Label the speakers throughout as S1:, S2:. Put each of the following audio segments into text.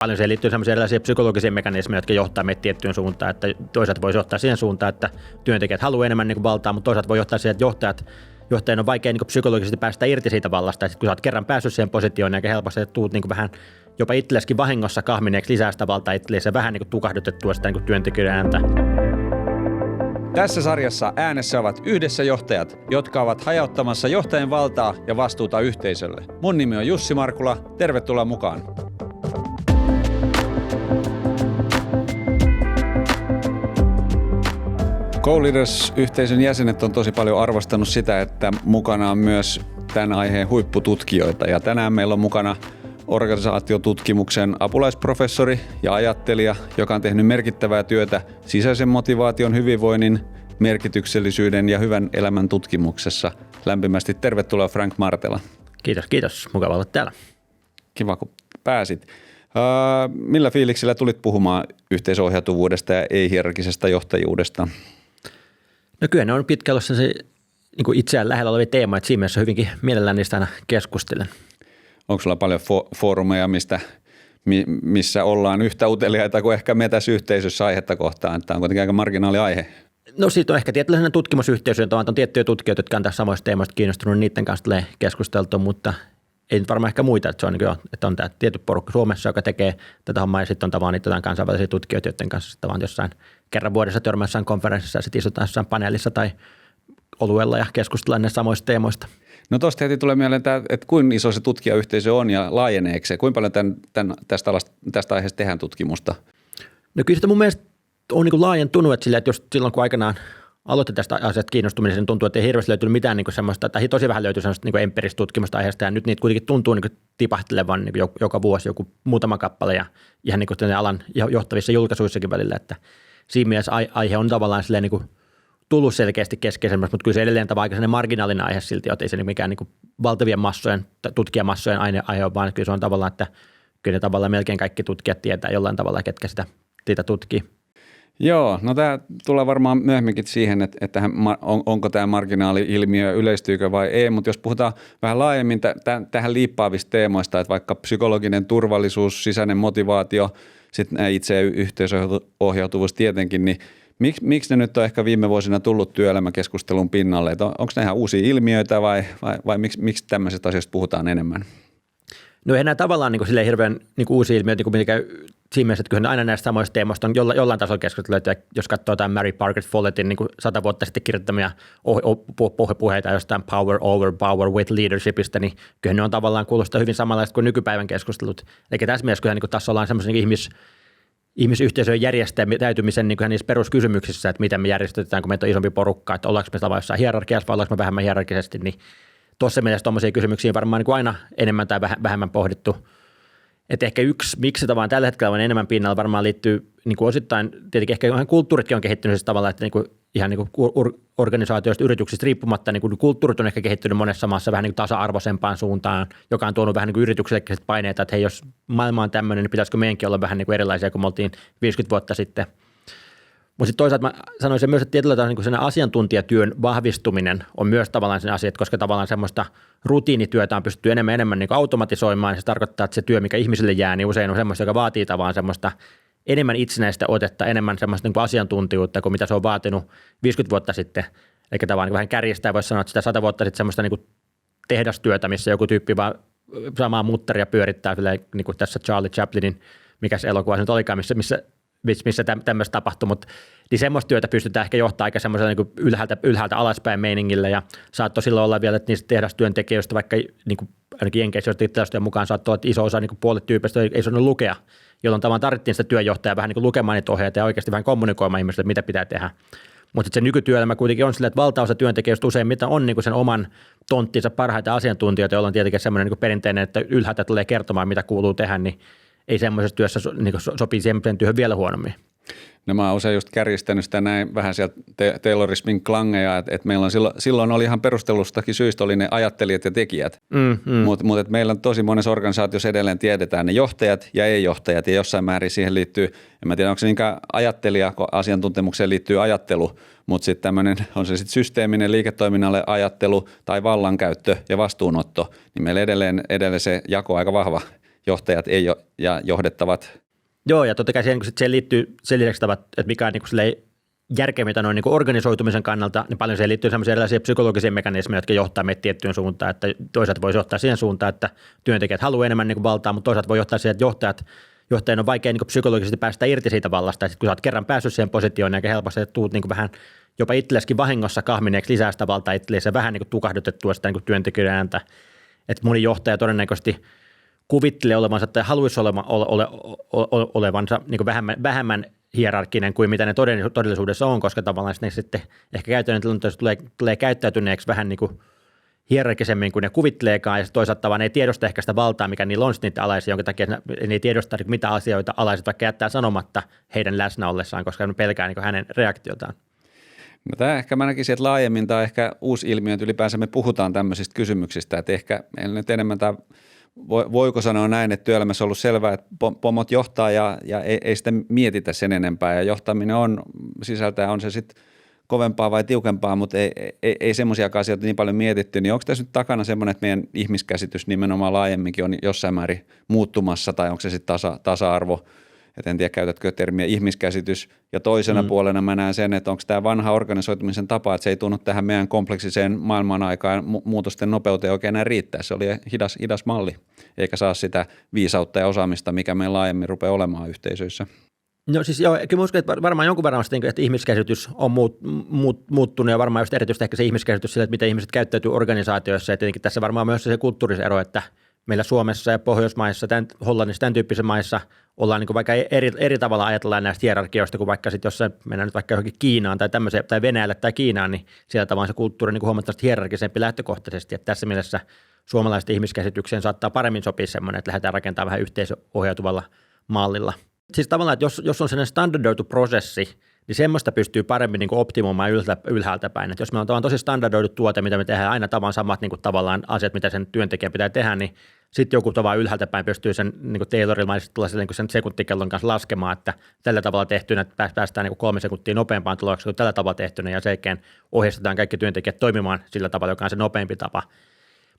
S1: Paljon siihen liittyy sellaisia erilaisia psykologisia mekanismeja, jotka johtaa meitä tiettyyn suuntaan, että toisaalta voisi johtaa siihen suuntaan, että työntekijät haluaa enemmän niin kuin valtaa, mutta toisaalta voi johtaa siihen, että johtajan on vaikea niin kuin psykologisesti päästä irti siitä vallasta, että kun sä oot kerran päässyt siihen positioon, niin helposti tuut niin kuin vähän jopa itselleskin vahingossa kahmineeksi lisää sitä valtaa itsellesi ja vähän niin kuin tukahdutettua sitä niin kuin työntekijöiden ääntä.
S2: Tässä sarjassa äänessä ovat yhdessä johtajat, jotka ovat hajauttamassa johtajan valtaa ja vastuuta yhteisölle. Mun nimi on Jussi Markula, tervetuloa mukaan. Co-Leaders-yhteisön jäsenet on tosi paljon arvostanut sitä, että mukana on myös tämän aiheen huippututkijoita. Ja tänään meillä on mukana organisaatiotutkimuksen apulaisprofessori ja ajattelija, joka on tehnyt merkittävää työtä sisäisen motivaation, hyvinvoinnin, merkityksellisyyden ja hyvän elämän tutkimuksessa. Lämpimästi tervetuloa Frank Martela.
S1: Kiitos. Mukava olla täällä.
S2: Kiva, kun pääsit. Millä fiiliksillä tulit puhumaan yhteisöohjautuvuudesta ja ei-hierarkisesta johtajuudesta?
S1: No kyllä ne on pitkällä se niin kuin itseään lähellä olevia teemoja, että siinä mielessä hyvinkin mielellään niistä aina keskustelen.
S2: Onko sulla paljon foorumeja, missä ollaan yhtä uteliaita kuin ehkä me tässä yhteisössä aihetta kohtaan? Tämä on kuitenkin aika marginaali aihe. No
S1: siitä on ehkä tietynlainen tutkimusyhteisö, että on tiettyjä tutkijoita, jotka on tässä samoista teemoista kiinnostunut, niiden kanssa tulee keskusteltu, mutta ei nyt varmaan ehkä muita, että, se on, että on tämä tietty porukka Suomessa, joka tekee tätä hommaa ja sitten on tavallaan niitä kansainvälisiä tutkijoita, joiden kanssa sitten vaan jossain kerran vuodessa törmässä jossain konferenssissa ja sitten istutaan jossain paneelissa tai oluella ja keskustellaan näistä samoista teemoista.
S2: No tuosta heti tulee mieleen, että kuinka iso se tutkijayhteisö on ja laajeneeko se? Kuinka paljon tästä aiheesta tehdään tutkimusta?
S1: No kyllä sitä mun mielestä on niin kuin laajentunut, että jos silloin kun aikanaan aloitti tästä asiasta kiinnostuminen, niin tuntuu, että ei hirveästi löytynyt mitään niin kuin semmoista, tai tosi vähän löytyi semmoista niin kuin empiiristä tutkimusta aiheesta, ja nyt niitä kuitenkin tuntuu niin kuin tipahtelevan niin kuin joka vuosi joku muutama kappale, ja ihan niin kuin alan johtavissa julkaisuissakin välillä, että siinä mielessä aihe on tavallaan silleen niin kuin tullut selkeästi keskeisemmäksi, mutta kyllä se edelleen aika sellainen marginaalinen aihe silti, että ei se mikään niin kuin valtavien massojen, tutkijamassojen aihe on, vaan kyllä se on tavallaan, että kyllä ne tavallaan melkein kaikki tutkijat tietää jollain tavalla, ketkä sitä tutkii.
S2: Joo, no tämä tulee varmaan myöhemminkin siihen, että onko tämä marginaali-ilmiö, yleistyykö vai ei, mutta jos puhutaan vähän laajemmin tähän liippaavista teemoista, että vaikka psykologinen turvallisuus, sisäinen motivaatio, sitten itse yhteisöohjautuvuus tietenkin, niin miksi ne nyt on ehkä viime vuosina tullut työelämäkeskustelun pinnalle? Onko ne ihan uusia ilmiöitä vai miksi tämmöisistä asioista puhutaan enemmän?
S1: No ei nämä tavallaan niin kuin hirveän niin kuin uusia ilmiöitä, niin kuin siinä mielessä, että kyllä aina näistä samoista teemoista on jollain tasolla keskustelua, että jos katsoo tämän Mary Parker Follettin niin kuin 100 vuotta sitten kirjoittamia puheita jostain power over power with leadershipista, niin kyllä ne on tavallaan kuulostaa hyvin samanlaista kuin nykypäivän keskustelut. Eli tässä mielessä kyllä niin kuin tässä ollaan semmoisen ihmisyhteisöjen järjestäytymisen niin niissä peruskysymyksissä, että miten me järjestetään, kun meitä on isompi porukka, että ollaanko me tavallaan jossain hierarkiassa vai ollaanko me vähemmän hierarkisesti, niin tuossa mielessä tuommoisia kysymyksiä varmaan niin kuin aina enemmän tai vähemmän pohdittu. Että ehkä yksi, miksi se vaan tällä hetkellä on enemmän pinnalla, varmaan liittyy niin kuin osittain, tietenkin ehkä kulttuuritkin on kehittynyt siis tavallaan, että niin kuin, ihan niin kuin organisaatioista, yrityksistä riippumatta, niin kuin kulttuurit on ehkä kehittynyt monessa maassa vähän niin kuin tasa-arvoisempaan suuntaan, joka on tuonut vähän niin kuin yrityksillekin paineita, että hei, jos maailma on tämmöinen, niin pitäisikö meidänkin olla vähän niin kuin erilaisia kuin me oltiin 50 vuotta sitten. Mutta sitten toisaalta mä sanoisin myös, että tietyllä tavalla niin sen asiantuntijatyön vahvistuminen on myös tavallaan sen asia, koska tavallaan semmoista rutiinityötä on pystytty enemmän niin kuin automatisoimaan. Se tarkoittaa, että se työ, mikä ihmisille jää, niin usein on semmoista, joka vaatii tavallaan semmoista enemmän itsenäistä otetta, enemmän semmoista niin kuin asiantuntijuutta kuin mitä se on vaatinut 50 vuotta sitten. Eli tavallaan niin vähän kärjestää voisi sanoa, että sitä 100 vuotta sitten semmoista niin kuin tehdastyötä, missä joku tyyppi vaan samaa muttaria pyörittää, niin kuin tässä Charlie Chaplinin, mikä se elokuva nyt olikaan, missä tämmöistä tapahtui, mutta niin semmoista työtä pystytään ehkä johtaa aika semmoisella niin ylhäältä alaspäin meiningillä ja saattoi silloin olla vielä, että niistä tehdastyöntekijöistä, vaikka niin kuin ainakin Jenkeissä tilastojen mukaan saattoi olla, että iso osa niin puolet tyypistä ei saanut lukea, jolloin tavallaan tarvittiin sitä työjohtajaa vähän niin kuin lukemaan niitä ohjeita ja oikeasti vähän kommunikoimaan ihmisille, mitä pitää tehdä. Mutta se nykytyöelämä kuitenkin on sillä, että valtaosa työntekijöistä useimmiten on niin kuin sen oman tonttinsa parhaita asiantuntijoita, joilla on tietenkin semmoinen niin kuin perinteinen, että ylhäältä tulee kertomaan, mitä kuuluu tehdä, niin ei semmoisessa työssä niin sopii siihen työhön vielä huonommin.
S2: No mä oon usein just kärjistänyt sitä näin vähän sieltä Taylorismin klangeja, että meillä on silloin oli ihan perustellustakin syystä oli ne ajattelijat ja tekijät, mutta meillä on tosi monessa organisaatiossa edelleen tiedetään ne johtajat ja ei-johtajat ja jossain määrin siihen liittyy, en mä tiedä onko se niinkään ajattelija, kun asiantuntemukseen liittyy ajattelu, mutta sitten tämmöinen on se sitten systeeminen liiketoiminnalle ajattelu tai vallankäyttö ja vastuunotto, niin meillä edelleen se jako on aika vahva johtajat ei ja johdettavat.
S1: Joo, ja totta kai siihen liittyy sen lisäksi tavat, että mikä on järkevintä noin organisoitumisen kannalta, niin paljon siihen liittyy sellaisia erilaisia psykologisia mekanismeja, jotka johtaa meitä tiettyyn suuntaan, että toisaalta voisi johtaa siihen suuntaan, että työntekijät haluaa enemmän valtaa, mutta toisaalta voi johtaa siihen, että johtajan on vaikea psykologisesti päästä irti siitä vallasta, että kun sä oot kerran päässyt siihen positioon, niin helposti tuut vähän jopa itsellesikin vahingossa kahmineeksi lisää sitä valtaa itsellesi ja vähän tukahdutettua sitä työntekijöiden ääntä, että moni johtaja todennäköisesti kuvittelee olevansa tai haluaisi olevansa vähemmän hierarkkinen kuin mitä ne todellisuudessa on, koska tavallaan ne sitten ehkä käytännön tilanteessa tulee käyttäytyneeksi vähän hierarkisemmin kuin ne kuvitteleekaan, ja toisaalta vaan ei tiedosta ehkä sitä valtaa, mikä niillä on niitä alaisia, jonka takia ne ei tiedosta, mitä asioita alaiset vaikka jättää sanomatta heidän läsnä ollessaan, koska ne pelkää hänen reaktiotaan.
S2: No tämä ehkä mä näkisin, että laajemmin tämä on ehkä uusi ilmiö, että ylipäänsä me puhutaan tämmöisistä kysymyksistä, että ehkä nyt enemmän tämä, voiko sanoa näin, että työelämässä on ollut selvää, että pomot johtaa ja ei sitä mietitä sen enempää, ja johtaminen on sisältää, on se sitten kovempaa vai tiukempaa, mutta ei semmoisia asioita niin paljon mietitty, niin onko tässä nyt takana semmoinen, että meidän ihmiskäsitys nimenomaan laajemminkin on jossain määrin muuttumassa, tai onko se sitten tasa-arvo, että en tiedä käytätkö termiä ihmiskäsitys, ja toisena puolena mä näen sen, että onko tämä vanha organisoitumisen tapa, että se ei tunnu tähän meidän kompleksiseen maailman aikaan muutosten nopeuteen oikein enää riittää, se oli hidas malli, eikä saa sitä viisautta ja osaamista, mikä meillä laajemmin rupeaa olemaan yhteisöissä.
S1: No siis joo, kyllä uskon, että varmaan jonkun verran että ihmiskäsitys on muuttunut ja varmaan just erityisesti ehkä se ihmiskäsitys sillä, että miten ihmiset käyttäytyy organisaatioissa ja tietenkin tässä varmaan myös se kulttuurisero, että meillä Suomessa ja Pohjoismaissa, Hollannissa, tämän tyyppisissä maissa ollaan vaikka eri tavalla ajatellaan näistä hierarkioista kuin vaikka sitten, jos mennään nyt vaikka johonkin Kiinaan tai tämmöiseen, tai Venäjälle tai Kiinaan, niin siellä tavallaan se kulttuuri on huomattavasti hierarkisempi lähtökohtaisesti, että tässä mielessä suomalaisten ihmiskäsitykseen saattaa paremmin sopia semmoinen, että lähdetään rakentamaan vähän yhteisöohjautuvalla mallilla. Siis tavallaan, että jos on sellainen standardoitu prosessi, niin semmoista pystyy paremmin optimoimaan ylhäältä päin. Että jos meillä on tosi standardoitu tuote, mitä me tehdään aina samat tavallaan asiat, mitä sen työntekijän pitää tehdä, niin sitten joku tavallaan ylhäältä päin pystyy sen Taylorimaisesti sen sekuntikellon kanssa laskemaan, että tällä tavalla tehtynä päästään 3 sekuntia nopeampaan tulokseen kuin tällä tavalla tehtynä, ja sen jälkeen ohjeistetaan kaikki työntekijät toimimaan sillä tavalla, joka on se nopeampi tapa.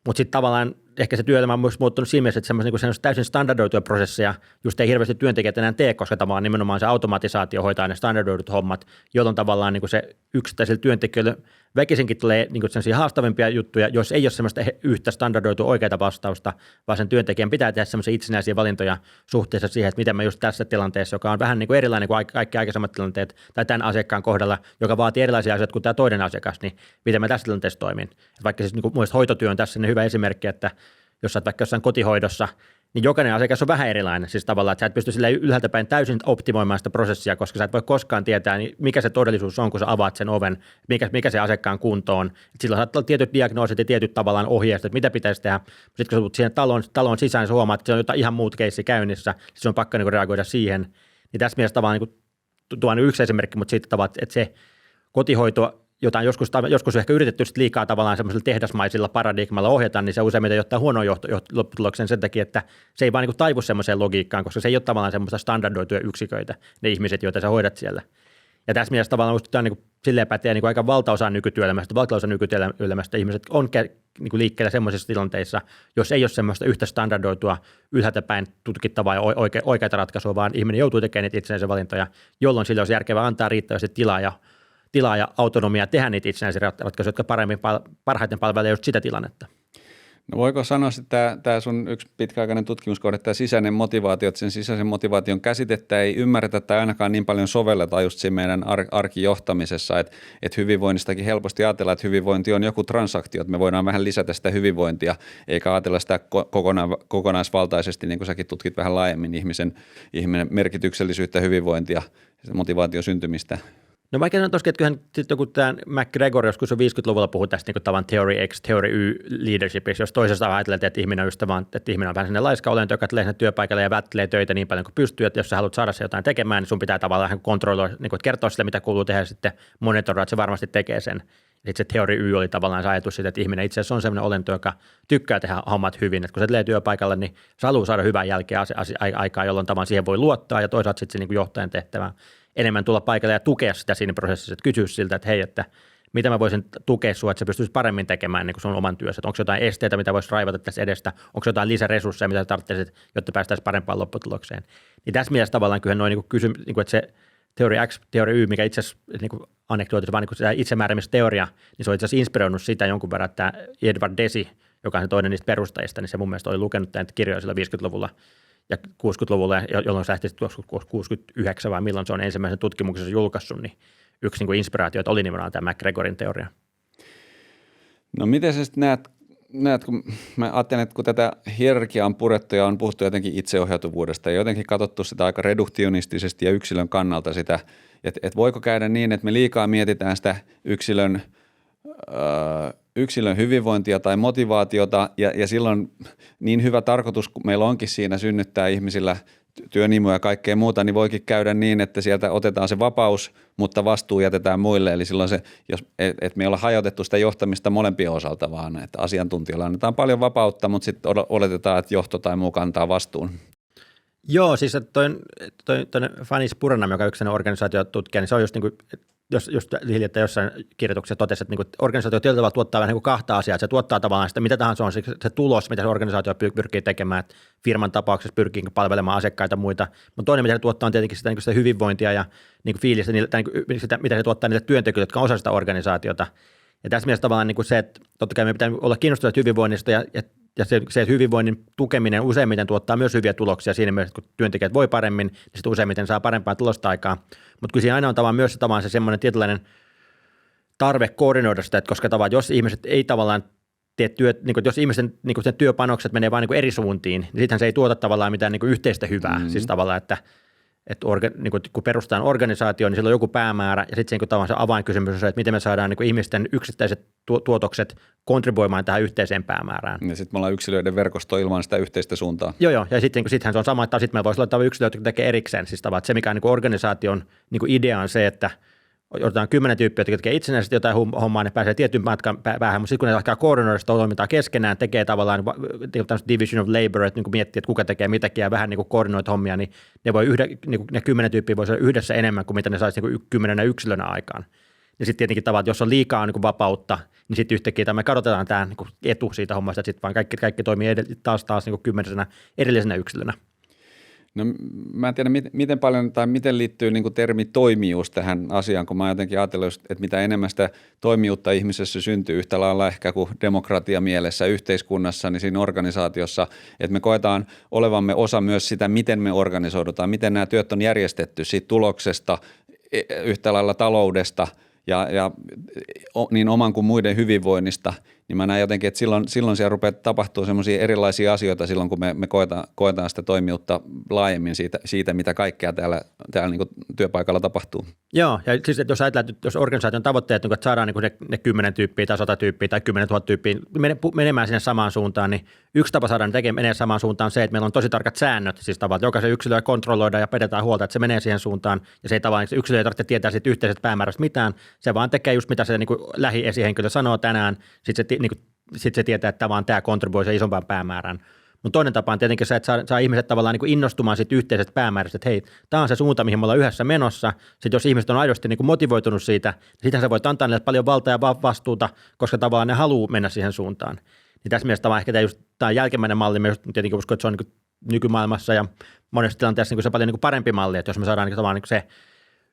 S1: Mutta sitten tavallaan ehkä se työelämä on myös muuttunut siinä mielessä, että semmoisia täysin standardoituja prosesseja just ei hirveästi työntekijät enää tee, koska tavallaan nimenomaan se automatisaatio hoitaa ne standardoidut hommat, jolloin tavallaan se yksittäisille työntekijöille väkisinkin tulee sellaisia haastavimpia juttuja, jos ei ole semmoista yhtä standardoitua oikeaa vastausta, vaan sen työntekijän pitää tehdä semmoisia itsenäisiä valintoja suhteessa siihen, että miten mä just tässä tilanteessa, joka on vähän erilainen kuin kaikki aikaisemmat tilanteet, tai tämän asiakkaan kohdalla, joka vaatii erilaisia asioita kuin tämä toinen asiakas, niin miten mä tässä tilanteessa toimin. Vaikka siis mielestäni hoitotyö on tässä hyvä esimerkki, että jos olet vaikka jossain kotihoidossa, niin jokainen asiakas on vähän erilainen. Siis tavallaan, että sä et pysty sillä ylhäältä päin täysin optimoimaan sitä prosessia, koska sä et voi koskaan tietää, niin mikä se todellisuus on, kun sä avaat sen oven, mikä se asiakkaan kunto on. Et silloin saattaa olla tietyt diagnoosit ja tietyt tavallaan ohjeistot, että mitä pitäisi tehdä. Sitten kun sä tulet siihen talon sisään, sä huomaat, että se on jotain ihan muut keissi käynnissä, siis on pakko reagoida siihen. Niin tässä mielessä tavallaan tuo on yksi esimerkki, mutta sitten tavallaan, että se kotihoito, jota on joskus ehkä yritetty liikaa tavallaan semmoisella tehdasmaisilla paradigmalla ohjata, niin se useimmiten johtaa huonoon lopputuloksen sen takia, että se ei vaan taivu semmoiseen logiikkaan, koska se ei ole tavallaan semmoista standardoituja yksiköitä, ne ihmiset, joita sä hoidat siellä. Ja tässä mielessä tavallaan tämä silleen pätee aika valtaosa nykytyöelämästä ihmiset on liikkeellä semmoisissa tilanteissa, jos ei ole semmoista yhtä standardoitua ylhäältä päin tutkittavaa ja oikeaa ratkaisua, vaan ihminen joutuu tekemään niitä itsenäisiä valintoja, jolloin sille olisi järkevää antaa riittävästi tilaa ja autonomiaa tehdä niitä itsenäisiä ratkaisuja, jotka parhaiten palvelevat just sitä tilannetta.
S2: No voiko sanoa, että tämä sun yksi pitkäaikainen tutkimuskohde, tämä sisäinen motivaatio, että sen sisäisen motivaation käsitettä ei ymmärretä tai ainakaan niin paljon sovelleta just siinä meidän arkijohtamisessa, että hyvinvoinnistakin helposti ajatellaan, että hyvinvointi on joku transaktio, että me voidaan vähän lisätä sitä hyvinvointia, eikä ajatella sitä kokonaisvaltaisesti, niin kuin säkin tutkit vähän laajemmin ihmisen merkityksellisyyttä, hyvinvointia ja motivaation syntymistä.
S1: No vaikka sanoa tosiaan, että kyllähän sitten joku tämä McGregor joskus 50-luvulla puhui tästä tavan Theory X, Theory Y leadershipissa, jos toisesta ajatellaan, että ihminen on ystävä, että ihminen on vähän sellainen laiska olento, joka tulee sinne työpaikalle ja välttelee töitä niin paljon kuin pystyy, että jos sä haluat saada se jotain tekemään, niin sun pitää tavallaan kontrolloida, niin kertoa sille, mitä kuuluu tehdä ja sitten monitoroida, että se varmasti tekee sen. Sitten se Theory Y oli tavallaan se ajatus siitä, että ihminen itse asiassa on sellainen olento, joka tykkää tehdä hommat hyvin, että kun se tulee työpaikalle, niin se haluaa saada hyvää jälkeä aikaa, jolloin tavallaan siihen voi luottaa ja toisaalta sitten se johtajan tehtävä enemmän tulla paikalle ja tukea sitä siinä prosessissa, että kysyä siltä, että hei, että mitä mä voisin tukea sua, että sä pystyisit paremmin tekemään niin kuin sun oman työssä. Onko jotain esteitä, mitä voisi raivata tässä edestä? Onko jotain lisäresursseja, mitä tarvitsisi, jotta päästäisiin parempaan lopputulokseen? Niin tässä mielessä tavallaan kyllä noin niin että se teoria X, teoria Y, mikä itse asiassa niin anekdootit, vaan niin itsemääräämisteoria, niin se on itse asiassa inspiroinut sitä jonkun verran, että Edward Deci, joka on toinen niistä perustajista, niin se mun mielestä oli lukenut näitä kirjoja sillä 50-luvulla ja 60-luvulla, jolloin se lähti 69 vai milloin se on ensimmäisen tutkimuksensa julkaissut, niin yksi niin inspiraatio oli nimenomaan tämä McGregorin teoria.
S2: No miten sä sitten näet, kun mä ajattelen, että kun tätä hierarkiaa on purettu ja on puhuttu jotenkin itseohjautuvuudesta ja jotenkin katsottu sitä aika reduktionistisesti ja yksilön kannalta sitä, että voiko käydä niin, että me liikaa mietitään sitä yksilön hyvinvointia tai motivaatiota ja silloin niin hyvä tarkoitus, kun meillä onkin siinä synnyttää ihmisillä työnimoja ja kaikkea muuta, niin voikin käydä niin, että sieltä otetaan se vapaus, mutta vastuu jätetään muille. Eli silloin se, että me ei olla hajotettu sitä johtamista molempien osalta, vaan että asiantuntijoilla annetaan paljon vapautta, mutta sitten oletetaan, että johto tai muu kantaa vastuun.
S1: Joo, siis toi Fanis Buranam, joka on yksi organisaatiotutkija, niin se on just niin kuin, just hiljattain jossain kirjoituksessa totesi, että, niin organisaatio tietyllä tavalla tuottaa vähän niin kahta asiaa. Että se tuottaa tavallaan sitä, mitä tahansa on se tulos, mitä se organisaatio pyrkii tekemään. Että firman tapauksessa pyrkii palvelemaan asiakkaita ja muita. Mutta toinen, mitä se tuottaa, on tietenkin sitä, niin sitä hyvinvointia ja niin fiilistä, sitä, mitä se tuottaa niille työntekijöille, jotka on osa sitä organisaatiota. Ja tässä mielessä tavallaan niin se, että totta kai me pitää olla kiinnostuneet hyvinvoinnista ja se, että hyvinvoinnin tukeminen useimmiten tuottaa myös hyviä tuloksia siinä mielessä, että kun työntekijät voi paremmin, niin sitten useimmiten saa parempaa tulosta aikaa. Mutta kyllä siinä aina on tavallaan myös se semmoinen tietynlainen tarve koordinoida sitä, että koska tavallaan jos ihmiset ei tavallaan tee työt, niin jos ihmisten niin työpanokset menee vain niin eri suuntiin, niin sittenhän se ei tuota tavallaan mitään niin yhteistä hyvää. Mm-hmm. Siis tavallaan, että niin kun perustetaan organisaatio, niin sillä on joku päämäärä ja sitten tavallaan se avainkysymys on se, että miten me saadaan niin ihmisten yksittäiset tuotokset kontribuoimaan tähän yhteiseen päämäärään.
S2: Ja sitten me ollaan yksilöiden verkosto ilman sitä yhteistä suuntaa.
S1: Joo, ja sittenhän se on sama, että sitten meillä voisi olla yksilöitä, jotka tekee erikseen. Siis tavallaan, että se mikä on niin organisaation niin idea on se, että otetaan 10 tyyppiä, jotka tekee itsenäisesti jotain hommaa, ne pääsee tietyn matkan päähän, mutta sitten kun ne alkaa koordinoida sitä toimintaa keskenään, tekee tavallaan division of labor, että niin miettii, että kuka tekee mitäkin ja vähän niin koordinoita hommia, niin ne voi ne 10 tyyppiä voisi olla yhdessä enemmän kuin mitä ne saisi niin 10 yksilönä aikaan. Ja sitten tietenkin tavallaan, että jos on liikaa niin vapautta, niin sitten yhtäkkiä me kadotetaan tämä niin etu siitä hommasta, että sitten vaan kaikki toimii taas niin 10 erillisenä yksilönä.
S2: No mä en tiedä, miten paljon tai miten liittyy niin kuin termi toimijuus tähän asiaan, kun mä jotenkin ajatellut, että mitä enemmän sitä toimijuutta ihmisessä syntyy yhtä lailla ehkä kuin demokratia mielessä yhteiskunnassa, niin siinä organisaatiossa, että me koetaan olevamme osa myös sitä, miten me organisoidutaan, miten nämä työt on järjestetty siitä tuloksesta, yhtä lailla taloudesta ja niin oman kuin muiden hyvinvoinnista, niin mä näen jotenkin, että silloin siellä rupeaa tapahtua semmoisia erilaisia asioita silloin, kun me koetaan sitä toimijuutta laajemmin siitä mitä kaikkea täällä niin kuin työpaikalla tapahtuu.
S1: Joo, ja siis että jos ajatellaan, että jos organisaation tavoitteet, että saadaan niin ne 10 tyyppiä tai 100 tyyppiä tai 10 000 tyyppiä menemään sinne samaan suuntaan, niin yksi tapa saada ne menee samaan suuntaan on se, että meillä on tosi tarkat säännöt, siis tavallaan, että jokaisen yksilöä kontrolloidaan ja pidetään huolta, että se menee siihen suuntaan, ja se ei tavallaan, että yksilö ei tarvitse tietää siitä yhteisestä päämäärästä mitään, se vaan tekee just mitä se niin kuin lähiesihenkilö sanoo tänään, sitten se tietää, että tämä kontribuoi sen isompaan päämäärään. Mutta toinen tapa on tietenkin se, että saa ihmiset tavallaan niin innostumaan siitä yhteisestä päämäärästä, että hei, tämä on se suunta, mihin me ollaan yhdessä menossa. Sitten jos ihmiset on aidosti niin motivoitunut siitä, niin sittenhän sä voit antaa niille paljon valtaa ja vastuuta, koska tavallaan ne haluaa mennä siihen suuntaan. Niin tässä mielessä ehkä tämä jälkimmäinen malli, mä just tietenkin uskon, että se on niin nykymaailmassa ja monessa tilanteessa niin se paljon niin parempi malli, että jos me saadaan niin se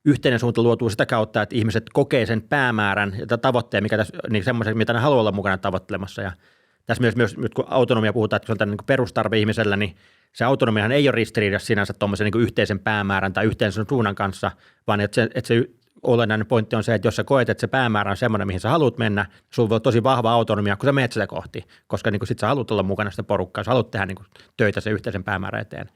S1: yhteinen suunta luotuu sitä kautta, että ihmiset kokee sen päämäärän ja tavoitteen, mikä tässä, niin semmoisen, mitä ne haluaa olla mukana tavoittelemassa. Ja tässä myös nyt kun autonomia puhutaan, että se on niin perustarve ihmisellä, niin se autonomiahan ei ole ristiriidassa sinänsä tuommoisen niin yhteisen päämäärän tai yhteisen suunnan kanssa, vaan että se olennainen pointti on se, että jos sä koet, että se päämäärä on semmoinen, mihin sä haluat mennä, sulla on tosi vahva autonomia, kun sä menet sitä kohti, koska niin sit sä haluat olla mukana sitä porukkaa, sä haluat tehdä niin töitä sen yhteisen päämäärän eteen.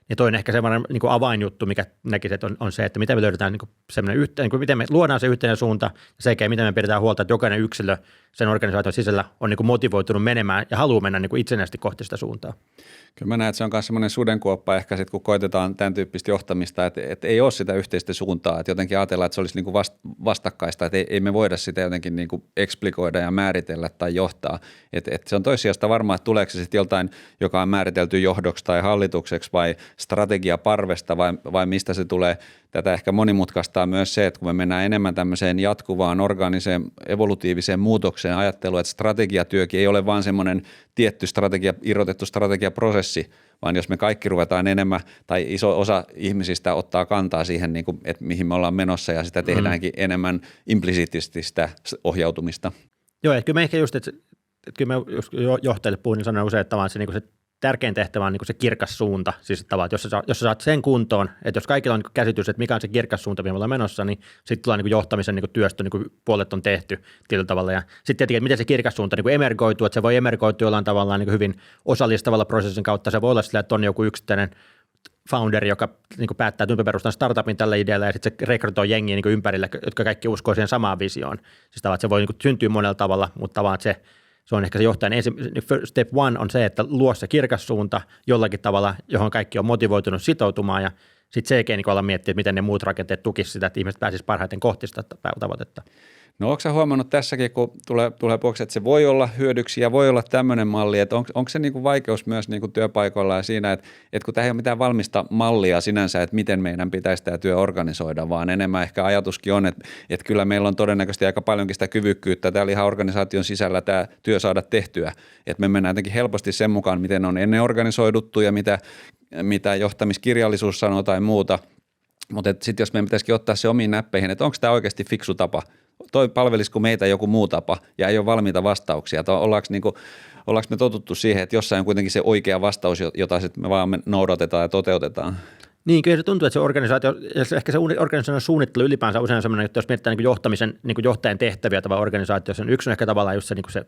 S1: Ja toinen ehkä semmoinen niin avainjuttu, mikä näkisi, että on se, että miten me löydetään niin semmoinen yhteen, niin miten me luodaan se yhteinen suunta sekä miten me pidetään huolta, että jokainen yksilö sen organisaation sisällä on niin motivoitunut menemään ja haluaa mennä niin itsenäisesti kohti sitä suuntaa.
S2: Kyllä mä näen, että se on myös semmoinen sudenkuoppa ehkä sitten, kun koitetaan tämän tyyppistä johtamista, että ei ole sitä yhteistä suuntaa, että jotenkin ajatellaan, että se olisi niin kuin vastakkaista, että ei me voida sitä jotenkin niin kuin eksplikoida ja määritellä tai johtaa. Että se on toissijasta varmaan, että tuleeko se sitten joltain, joka on määritelty johdoksi tai hallitukseksi vai strategiaparvesta vai mistä se tulee. Tätä ehkä monimutkaistaa myös se, että kun me mennään enemmän tämmöiseen jatkuvaan organiseen evolutiiviseen muutokseen ajatteluun, että strategiatyökin ei ole vaan semmoinen tietty irrotettu strategiaprosessi, vaan jos me kaikki ruvetaan enemmän tai iso osa ihmisistä ottaa kantaa siihen, niin kuin, että mihin me ollaan menossa ja sitä tehdäänkin enemmän implisiittisesti sitä ohjautumista.
S1: Joo, että kyllä me ehkä just, että kyllä mä johtajille puhun, niin sanon usein, että se, niin se tärkein tehtävä on niin se kirkas suunta, siis että jos sä saat sen kuntoon, että jos kaikilla on niin käsitys, että mikä on se kirkas suunta, mihin me ollaan menossa, niin sitten tulee niin johtamisen niin työstö, niin puolet on tehty tietyllä tavalla. Ja sitten tietenkin, että miten se kirkas suunta niin emergoituu, että se voi emergoitua jollain tavalla niin hyvin osallistavalla prosessin kautta. Se voi olla sillä, että on joku yksittäinen founderi, joka niin päättää, että perustaa startupin tällä idealla ja sitten se rekrytoi jengiä niin ympärille, jotka kaikki uskoo siihen samaan visioon. Siis tavallaan, että se voi niin syntyä monella tavalla, mutta tavallaan, että se on ehkä se johtajan step one on se, että luo se kirkas suunta jollakin tavalla, johon kaikki on motivoitunut sitoutumaan ja sitten se eikä niin olla miettiä, että miten ne muut rakenteet tukisivat sitä, että ihmiset pääsisivät parhaiten kohti sitä tavoitetta.
S2: No onko sä huomannut tässäkin, kun tulee puheeksi, että se voi olla hyödyksi ja voi olla tämmöinen malli, että onko se niinku vaikeus myös niinku työpaikoilla ja siinä, että kun tämä ei ole mitään valmista mallia sinänsä, että miten meidän pitäisi tämä työ organisoida, vaan enemmän ehkä ajatuskin on, että kyllä meillä on todennäköisesti aika paljonkin sitä kyvykkyyttä täällä ihan organisaation sisällä tämä työ saada tehtyä, että me mennään jotenkin helposti sen mukaan, miten on ennen organisoiduttu ja mitä johtamiskirjallisuus sanoo tai muuta, mutta sitten jos meidän pitäisikin ottaa se omiin näppeihin, että onko tämä oikeasti fiksu tapa, palvelisiko meitä joku muu tapa ja ei ole valmiita vastauksia. Ollaanko me totuttu siihen, että jossain on kuitenkin se oikea vastaus, jota sitten me vaan noudatetaan ja toteutetaan?
S1: Niin, kyllä se tuntuu, että se organisaatio, ehkä se organisaation suunnittelu ylipäänsä usein on sellainen, että jos mietitään niin johtamisen niin johtajan tehtäviä tavallaan organisaatiossa, niin yksi on ehkä tavallaan just se, niin se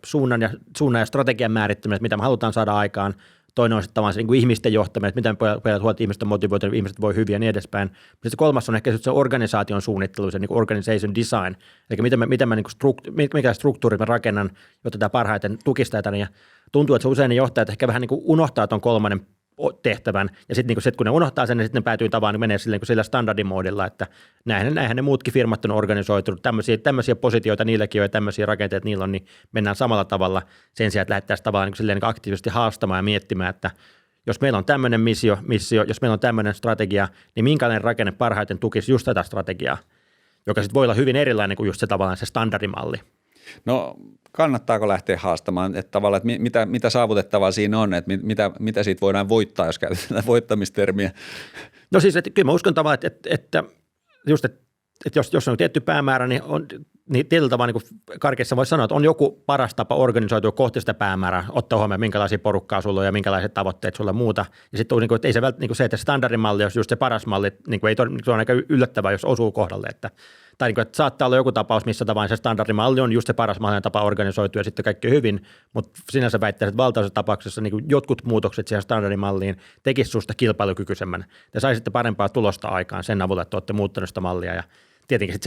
S1: suunnan ja strategian määrittäminen, että mitä me halutaan saada aikaan. Toinen on sitten tavallaan se niin ihmisten johtaminen, että miten pojat huolta, että ihmiset on motivoituneet, ihmiset voi hyvin ja niin edespäin. Sitten se kolmas on ehkä se organisaation suunnittelu, se niin organization design, eli mikä struktuuri mä rakennan, jotta tämä parhaiten tukistaa tämän. Ja tuntuu, että se usein ne johtajat ehkä vähän niin kuin unohtaa tuon kolmannen tehtävän, ja sitten niin kun ne unohtaa sen, niin sitten ne päätyy tavallaan menee sillä standardimoodilla, että näinhän ne muutkin firmat on organisoitunut, tämmöisiä positioita niilläkin on ja tämmöisiä rakenteita niillä on, niin mennään samalla tavalla sen sijaan, että lähdettäisiin tavallaan niin aktiivisesti haastamaan ja miettimään, että jos meillä on tämmöinen missio, jos meillä on tämmöinen strategia, niin minkälainen rakenne parhaiten tukisi just tätä strategiaa, joka sitten voi olla hyvin erilainen kuin just se tavallaan se standardimalli.
S2: No kannattaako lähteä haastamaan, että tavallaan, että mitä saavutettavaa siinä on, että mitä siitä voidaan voittaa, jos käytetään voittamistermiä?
S1: No siis, että kyllä mä uskon tavallaan, että jos on tietty päämäärä, niin tietyllä tavalla niin karkeassa voisi sanoa, että on joku paras tapa organisoitua kohti sitä päämäärää, ottaa huomioon minkälaisia porukkaa sulla on ja minkälaiset tavoitteet sulla on muuta. Ja sitten niin ei se välttämättä niin se, että standardimalli olisi just se paras malli, niin se on aika yllättävää, jos osuu kohdalle, tai niin että saattaa olla joku tapaus, missä tavallaan se standardimalli on just se paras mahdollinen tapa organisoitua ja sitten kaikki hyvin, mutta sinänsä väittäisin, että valtaisessa tapauksessa niin jotkut muutokset siihen standardimalliin tekisivät susta kilpailukykyisemmän. Te saisitte parempaa tulosta aikaan sen avulla, että olette muuttaneet sitä mallia ja tietenkin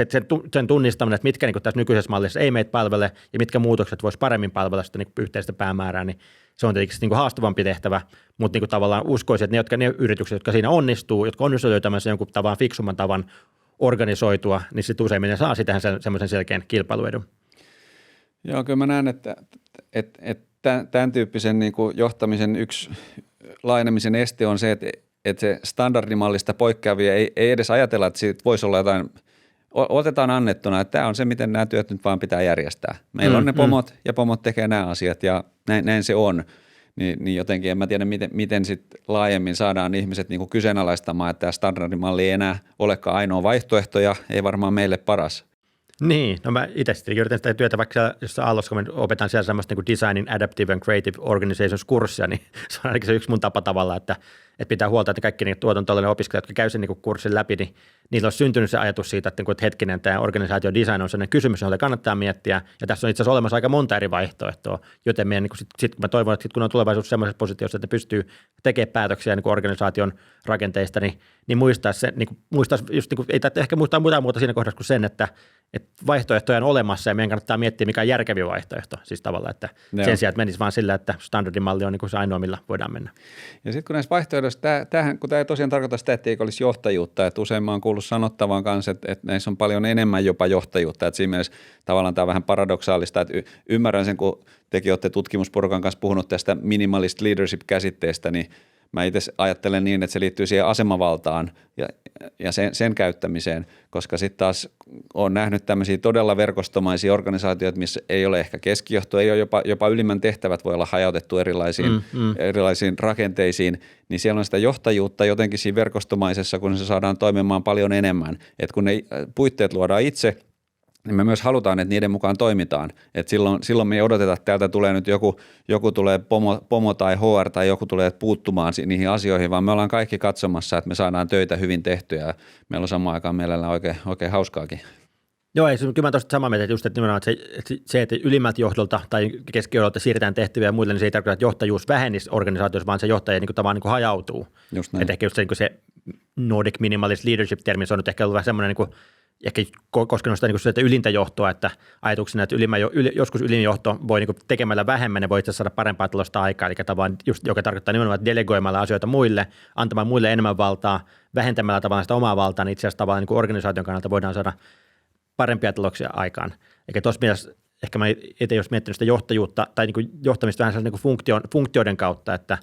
S1: sen tunnistaminen, että mitkä niin tässä nykyisessä mallissa ei meitä palvele ja mitkä muutokset voisi paremmin palvella sitä niin yhteistä päämäärää, niin se on tietenkin niin haastavampi tehtävä, mutta niin tavallaan uskoisin, että ne yritykset, jotka siinä onnistuu, jotka onnistuu löytämään jonkun tavan fiksumman tavan organisoitua, niin sitten useimmiten saa sitähän semmoisen selkeän kilpailuedun.
S2: Joo, kyllä mä näen, että tämän tyyppisen niin kuin johtamisen yksi laajenemisen este on se, että se standardimallista poikkeavia ei edes ajatella, että siitä voisi olla jotain, otetaan annettuna, että tämä on se, miten nämä työt nyt vaan pitää järjestää. Meillä on ne pomot ja pomot tekee nämä asiat ja näin se on. Niin jotenkin en mä tiedä, miten sitten laajemmin saadaan ihmiset niinku kyseenalaistamaan, että tämä standardimalli ei enää olekaan ainoa vaihtoehto ja ei varmaan meille paras.
S1: Niin, no mä itse sitten yritän sitä työtä, vaikka jossain Aallossa, kun opetan siellä semmoista niin Designing Adaptive and Creative Organizations-kurssia, niin se on ainakin se yksi mun tapa tavalla, että pitää huolta, että kaikki niin tuotantollinen opiskelijat, jotka käy sen niin kurssin läpi, niin niillä on syntynyt se ajatus siitä, että hetkinen, tämä organisaation design on sellainen kysymys, jota kannattaa miettiä, ja tässä on itse asiassa olemassa aika monta eri vaihtoehtoa, joten meidän, niin sit, mä toivon, että kun on tulevaisuus sellaisessa positiossa, että ne pystyy tekemään päätöksiä niin organisaation rakenteista, niin muistaisi just, ei ehkä muistaa mitään muuta siinä kohdassa kuin sen, että vaihtoehtoja on olemassa, ja meidän kannattaa miettiä, mikä on järkevi vaihtoehto, siis tavallaan, että sen sijaan, että menisi vaan sillä, että standardimalli on niin se ainoa, millä voidaan mennä. Ja
S2: sitten kun näissä vaihtoehdoissa, kun tämä ei tosiaan tarkoita sitä, että ei olisi johtajuutta, että usein mä oon kuullut sanottavan kanssa, että näissä on paljon enemmän jopa johtajuutta, että siinä mielessä tavallaan tämä on vähän paradoksaalista, että ymmärrän sen, kun tekin olette tutkimusporukan kanssa puhunut tästä minimalist leadership-käsitteestä, niin mä itse ajattelen niin, että se liittyy siihen asemavaltaan ja sen käyttämiseen, koska sitten taas olen nähnyt tämmöisiä todella verkostomaisia organisaatioita, missä ei ole ehkä keskijohto, ei ole jopa ylimmän tehtävät voi olla hajautettu erilaisiin rakenteisiin, niin siellä on sitä johtajuutta jotenkin siinä verkostomaisessa, kun se saadaan toimimaan paljon enemmän. Et kun ne puitteet luodaan itse, niin me myös halutaan, että niiden mukaan toimitaan. Et silloin me ei odoteta, että täältä tulee nyt joku tulee pomo tai HR tai joku tulee puuttumaan niihin asioihin, vaan me ollaan kaikki katsomassa, että me saadaan töitä hyvin tehtyä ja meillä on samaan aikaan mielellään oikein hauskaakin.
S1: Joo, ei, kyllä mä tuosta samaa mieltä, että just, että nimenomaan että ylimmältä johdolta tai keskijohdolta siirretään tehtäviä ja muille, niin se ei tarkoita, että johtajuus vähenisi organisaatiossa, vaan se johtaja tavallaan hajautuu. Että ehkä just se Nordic Minimalist Leadership-termi, se on nyt ehkä ollut vähän semmoinen ehkä koskenut sitä että ylintä johtoa, että ajatuksena, että joskus ylin johto voi tekemällä vähemmän, ne voi itse saada parempaa tulosta aikaa, eli tavallaan just, joka tarkoittaa nimenomaan, että delegoimalla asioita muille, antamaan muille enemmän valtaa, vähentämällä tavallaan sitä omaa valtaa, niin itse asiassa tavallaan organisaation kannalta voidaan saada parempia tuloksia aikaan. Eikä tuossa mielessä ehkä mä itse jos miettinyt sitä johtajuutta tai johtamista vähän sellaisen funktioiden kautta, että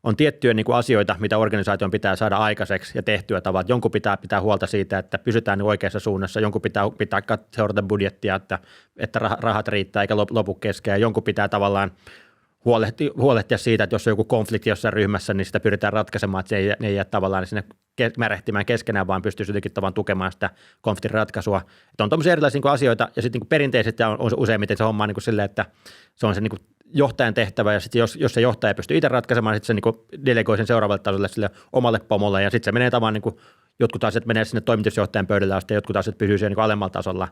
S1: on tiettyjä asioita, mitä organisaation pitää saada aikaiseksi ja tehtyä tavalla. Jonkun pitää huolta siitä, että pysytään oikeassa suunnassa. Jonkun pitää seurata budjettia, että rahat riittää eikä lopu kesken. Jonkun pitää tavallaan huolehtia siitä, että jos on joku konflikti jossain ryhmässä, niin sitä pyritään ratkaisemaan, että se ei jää tavallaan sinne märehtimään keskenään, vaan pystyy jotenkin tavallaan tukemaan sitä konfliktin ratkaisua. Että on tuommoisia erilaisia asioita, ja sitten perinteisesti on useimmiten se homma silleen, että se on se johtajan tehtävä, ja sitten jos se johtaja pystyy itse ratkaisemaan, sitten se delegoi sen seuraavalle tasolle sille omalle pomolle, ja sitten se menee tavallaan, jotkut asiat menee sinne toimitusjohtajan pöydälle asti, ja jotkut asiat pysyy siellä alemmalla tasolla.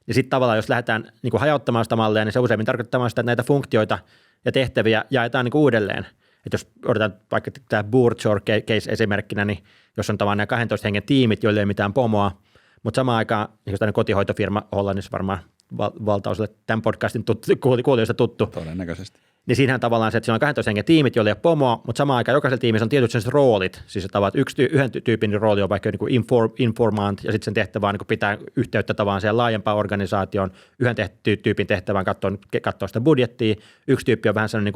S1: Ja sitten tavallaan, jos lähdetään hajauttamaan sitä mallia, niin se useimmin tarkoittaa sitä, että näitä funktioita ja tehtäviä jaetaan uudelleen. Että jos odotetaan vaikka tämä Buurtzorg case esimerkkinä, niin jos on tavallaan nämä 12 hengen tiimit, joille ei ole mitään pomoa, mutta samaan aikaan niin kotihoitofirma Hollannissa varmaan valtaosalle tämän podcastin kuulijoista tuttu.
S2: Todennäköisesti.
S1: Niin siinähän tavallaan se, että siinä on 12 hengen tiimit, joille ei ole pomoa, mutta samaan aikaan jokaisella tiimissä on tietyt sellaiset roolit. Siis yhden tyypin rooli on vaikka informant, ja sitten sen tehtävä on pitää yhteyttä tavallaan siihen laajempaan organisaatioon. Yhden tyypin tehtävään katsoa sitä budjettia. Yksi tyyppi on vähän sellainen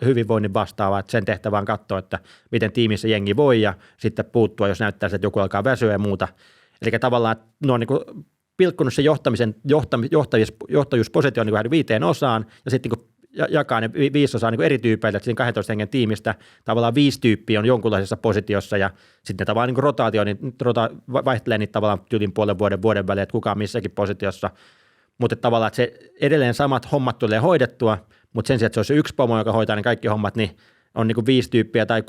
S1: hyvinvoinnin vastaava, että sen tehtävä on katsoa, että miten tiimissä jengi voi, ja sitten puuttua, jos näyttää, että joku alkaa väsyä ja muuta. Eli tavallaan ne on pilkkunut se johtajuuspositio 5 osaan, ja sitten jakaa ne 5 osaa eri tyypeille, että siinä 12 hengen tiimistä tavallaan 5 tyyppiä on jonkunlaisessa positiossa, ja sitten tavallaan rotaatio vaihtelee niitä tavallaan tyylin vuoden välein, että kuka on missäkin positiossa, mutta tavallaan, että se edelleen samat hommat tulee hoidettua, mutta sen sijaan, että se olisi yksi pomo, joka hoitaa ne kaikki hommat, niin on 5 tyyppiä tai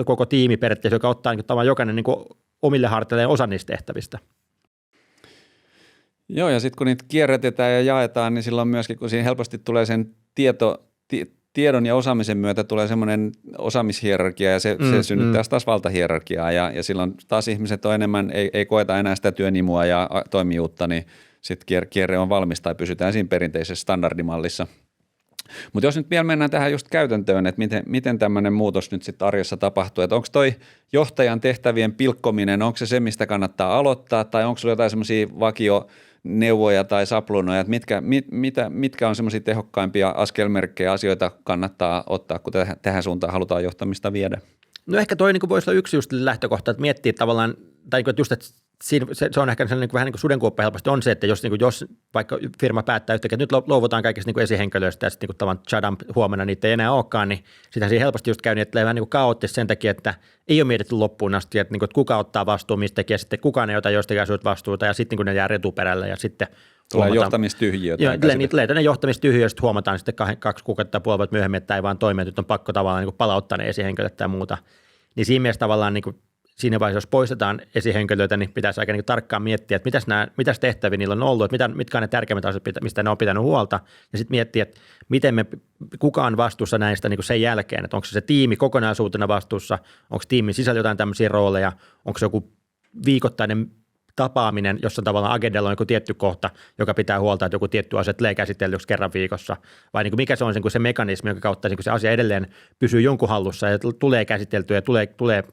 S1: koko tiimi periaatteessa, joka ottaa tavallaan jokainen omille harteilleen osa niistä tehtävistä.
S2: Joo, ja sitten kun niitä kierrätetään ja jaetaan, niin silloin myöskin, kun siinä helposti tulee sen tiedon ja osaamisen myötä tulee semmoinen osaamishierarkia, ja se synnyttää taas valtahierarkiaa, ja silloin taas ihmiset on enemmän, ei koeta enää sitä työnimua ja toimijuutta, niin sitten kierre on valmis tai pysytään siinä perinteisessä standardimallissa. Mutta jos nyt vielä mennään tähän just käytäntöön, että miten tämmöinen muutos nyt sitten arjessa tapahtuu, että onko toi johtajan tehtävien pilkkominen, onko se mistä kannattaa aloittaa, tai onko sulla jotain semmoisia vakioneuvoja tai sapluunoja, että mitkä on semmoisia tehokkaimpia askelmerkkejä, asioita kannattaa ottaa, kun tähän suuntaan halutaan johtamista viedä?
S1: No ehkä toi voisi olla yksi just lähtökohta, että miettiä tavallaan, tai just, että se on ehkä vähän sudenkuoppa helposti on se, että jos vaikka firma päättää yhtäkkiä, että nyt luovutaan kaikista esihenkilöistä ja sitten tavallaan chadam huomenna niitä ei enää olekaan, niin sitähän siinä helposti just käy niin, että vähän kaoottista sen takia, että ei ole mietitty loppuun asti, että kuka ottaa vastuun mistäkin ja sitten kukaan ei ota jostakin asioita vastuuta ja sitten ne jää retuperälle ja sitten
S2: tulee johtamistyhjiö.
S1: Joo, tulee johtamistyhjiö ja sitten huomataan sitten 2 kuukautta tai puoli vuotta myöhemmin, että tämä ei vaan toimi, että nyt on pakko tavallaan palauttaa ne esihenkilöt tai muuta. Niin siinä mielessä tavallaan siinä vaiheessa, jos poistetaan esihenkilöitä, niin pitäisi aika tarkkaan miettiä, että mitäs tehtäviä niillä on ollut, että mitkä on ne tärkeimmät asiat, mistä ne on pitänyt huolta, ja sitten miettiä, että miten kuka on vastuussa näistä sen jälkeen, että onko se tiimi kokonaisuutena vastuussa, onko tiimin sisällä jotain tämmöisiä rooleja, onko se joku viikoittainen tapaaminen, jossa tavallaan agendalla on joku tietty kohta, joka pitää huolta, että joku tietty asia tulee käsitellyksi kerran viikossa, vai mikä se on se mekanismi, jonka kautta se asia edelleen pysyy jonkun hallussa ja tulee käsiteltyä ja tulee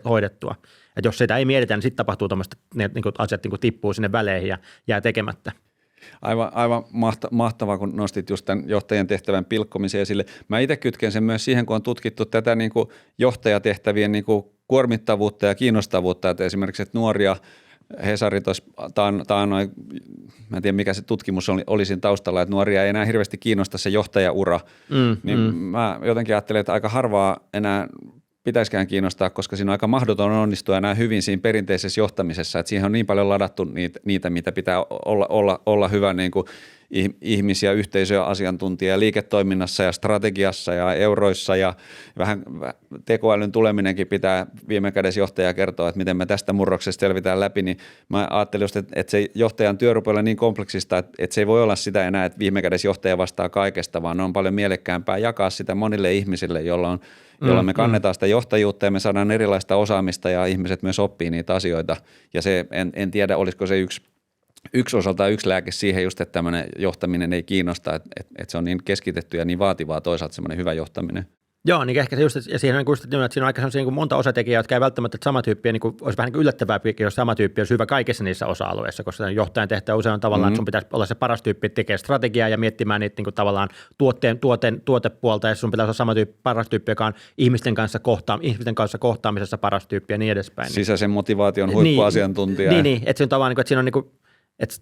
S1: hoidettua. Että jos sitä ei mietitä, niin sitten tapahtuu tuommoista, ne asiat tippuu sinne väleihin ja jää tekemättä.
S2: Aivan mahtavaa, kun nostit just tämän johtajan tehtävän pilkkomisen esille. Mä itse kytken sen myös siihen, kun on tutkittu tätä niin kuin johtajatehtävien niin kuin kuormittavuutta ja kiinnostavuutta, että esimerkiksi että nuoria Hesari taannoin, mä en tiedä mikä se tutkimus oli siinä taustalla, että nuoria ei enää hirveästi kiinnosta se johtajaura, mä jotenkin ajattelen, että aika harvaa enää pitäisikään kiinnostaa, koska siinä on aika mahdoton onnistua enää hyvin siinä perinteisessä johtamisessa, että siihen on niin paljon ladattu niitä mitä pitää olla hyvä niin kuin ihmisiä, yhteisöjä, asiantuntija liiketoiminnassa ja strategiassa ja euroissa ja vähän tekoälyn tuleminenkin pitää viime kädessä johtaja kertoa, että miten me tästä murroksesta selvitään läpi, niin mä ajattelin just, että se johtajan työ rupeaa niin kompleksista, että se ei voi olla sitä enää, että viime kädessä johtaja vastaa kaikesta, vaan on paljon mielekkäämpää jakaa sitä monille ihmisille, jolla me kannetaan sitä johtajuutta ja me saadaan erilaista osaamista ja ihmiset myös oppii niitä asioita ja se, en tiedä olisiko se yksi osalta yksi lääke siihen just, että tämmöinen johtaminen ei kiinnosta, että se on niin keskitetty ja niin vaativaa toisaalta semmoinen hyvä johtaminen.
S1: Joo, niin ehkä se just, ja siihen on just, että siinä on aika sellaisia niin monta osatekijää, jotka ei välttämättä sama tyyppiä, niin kuin, olisi vähän niin yllättävää, jos sama tyyppi olisi hyvä kaikissa niissä osa-alueissa, koska johtajan tehtävä usein on tavallaan, että sun pitäisi olla se paras tyyppi tekee strategiaa ja miettimään niitä niin kuin tavallaan tuotepuolta, ja sun pitäisi olla sama tyyppi, paras tyyppi, joka on ihmisten kanssa kohtaamisessa paras tyyppi ja niin edespäin.
S2: Sisäisen motivaation huippuasiantuntija.
S1: Niin, että se on tavallaan, että siinä on niin kuin, että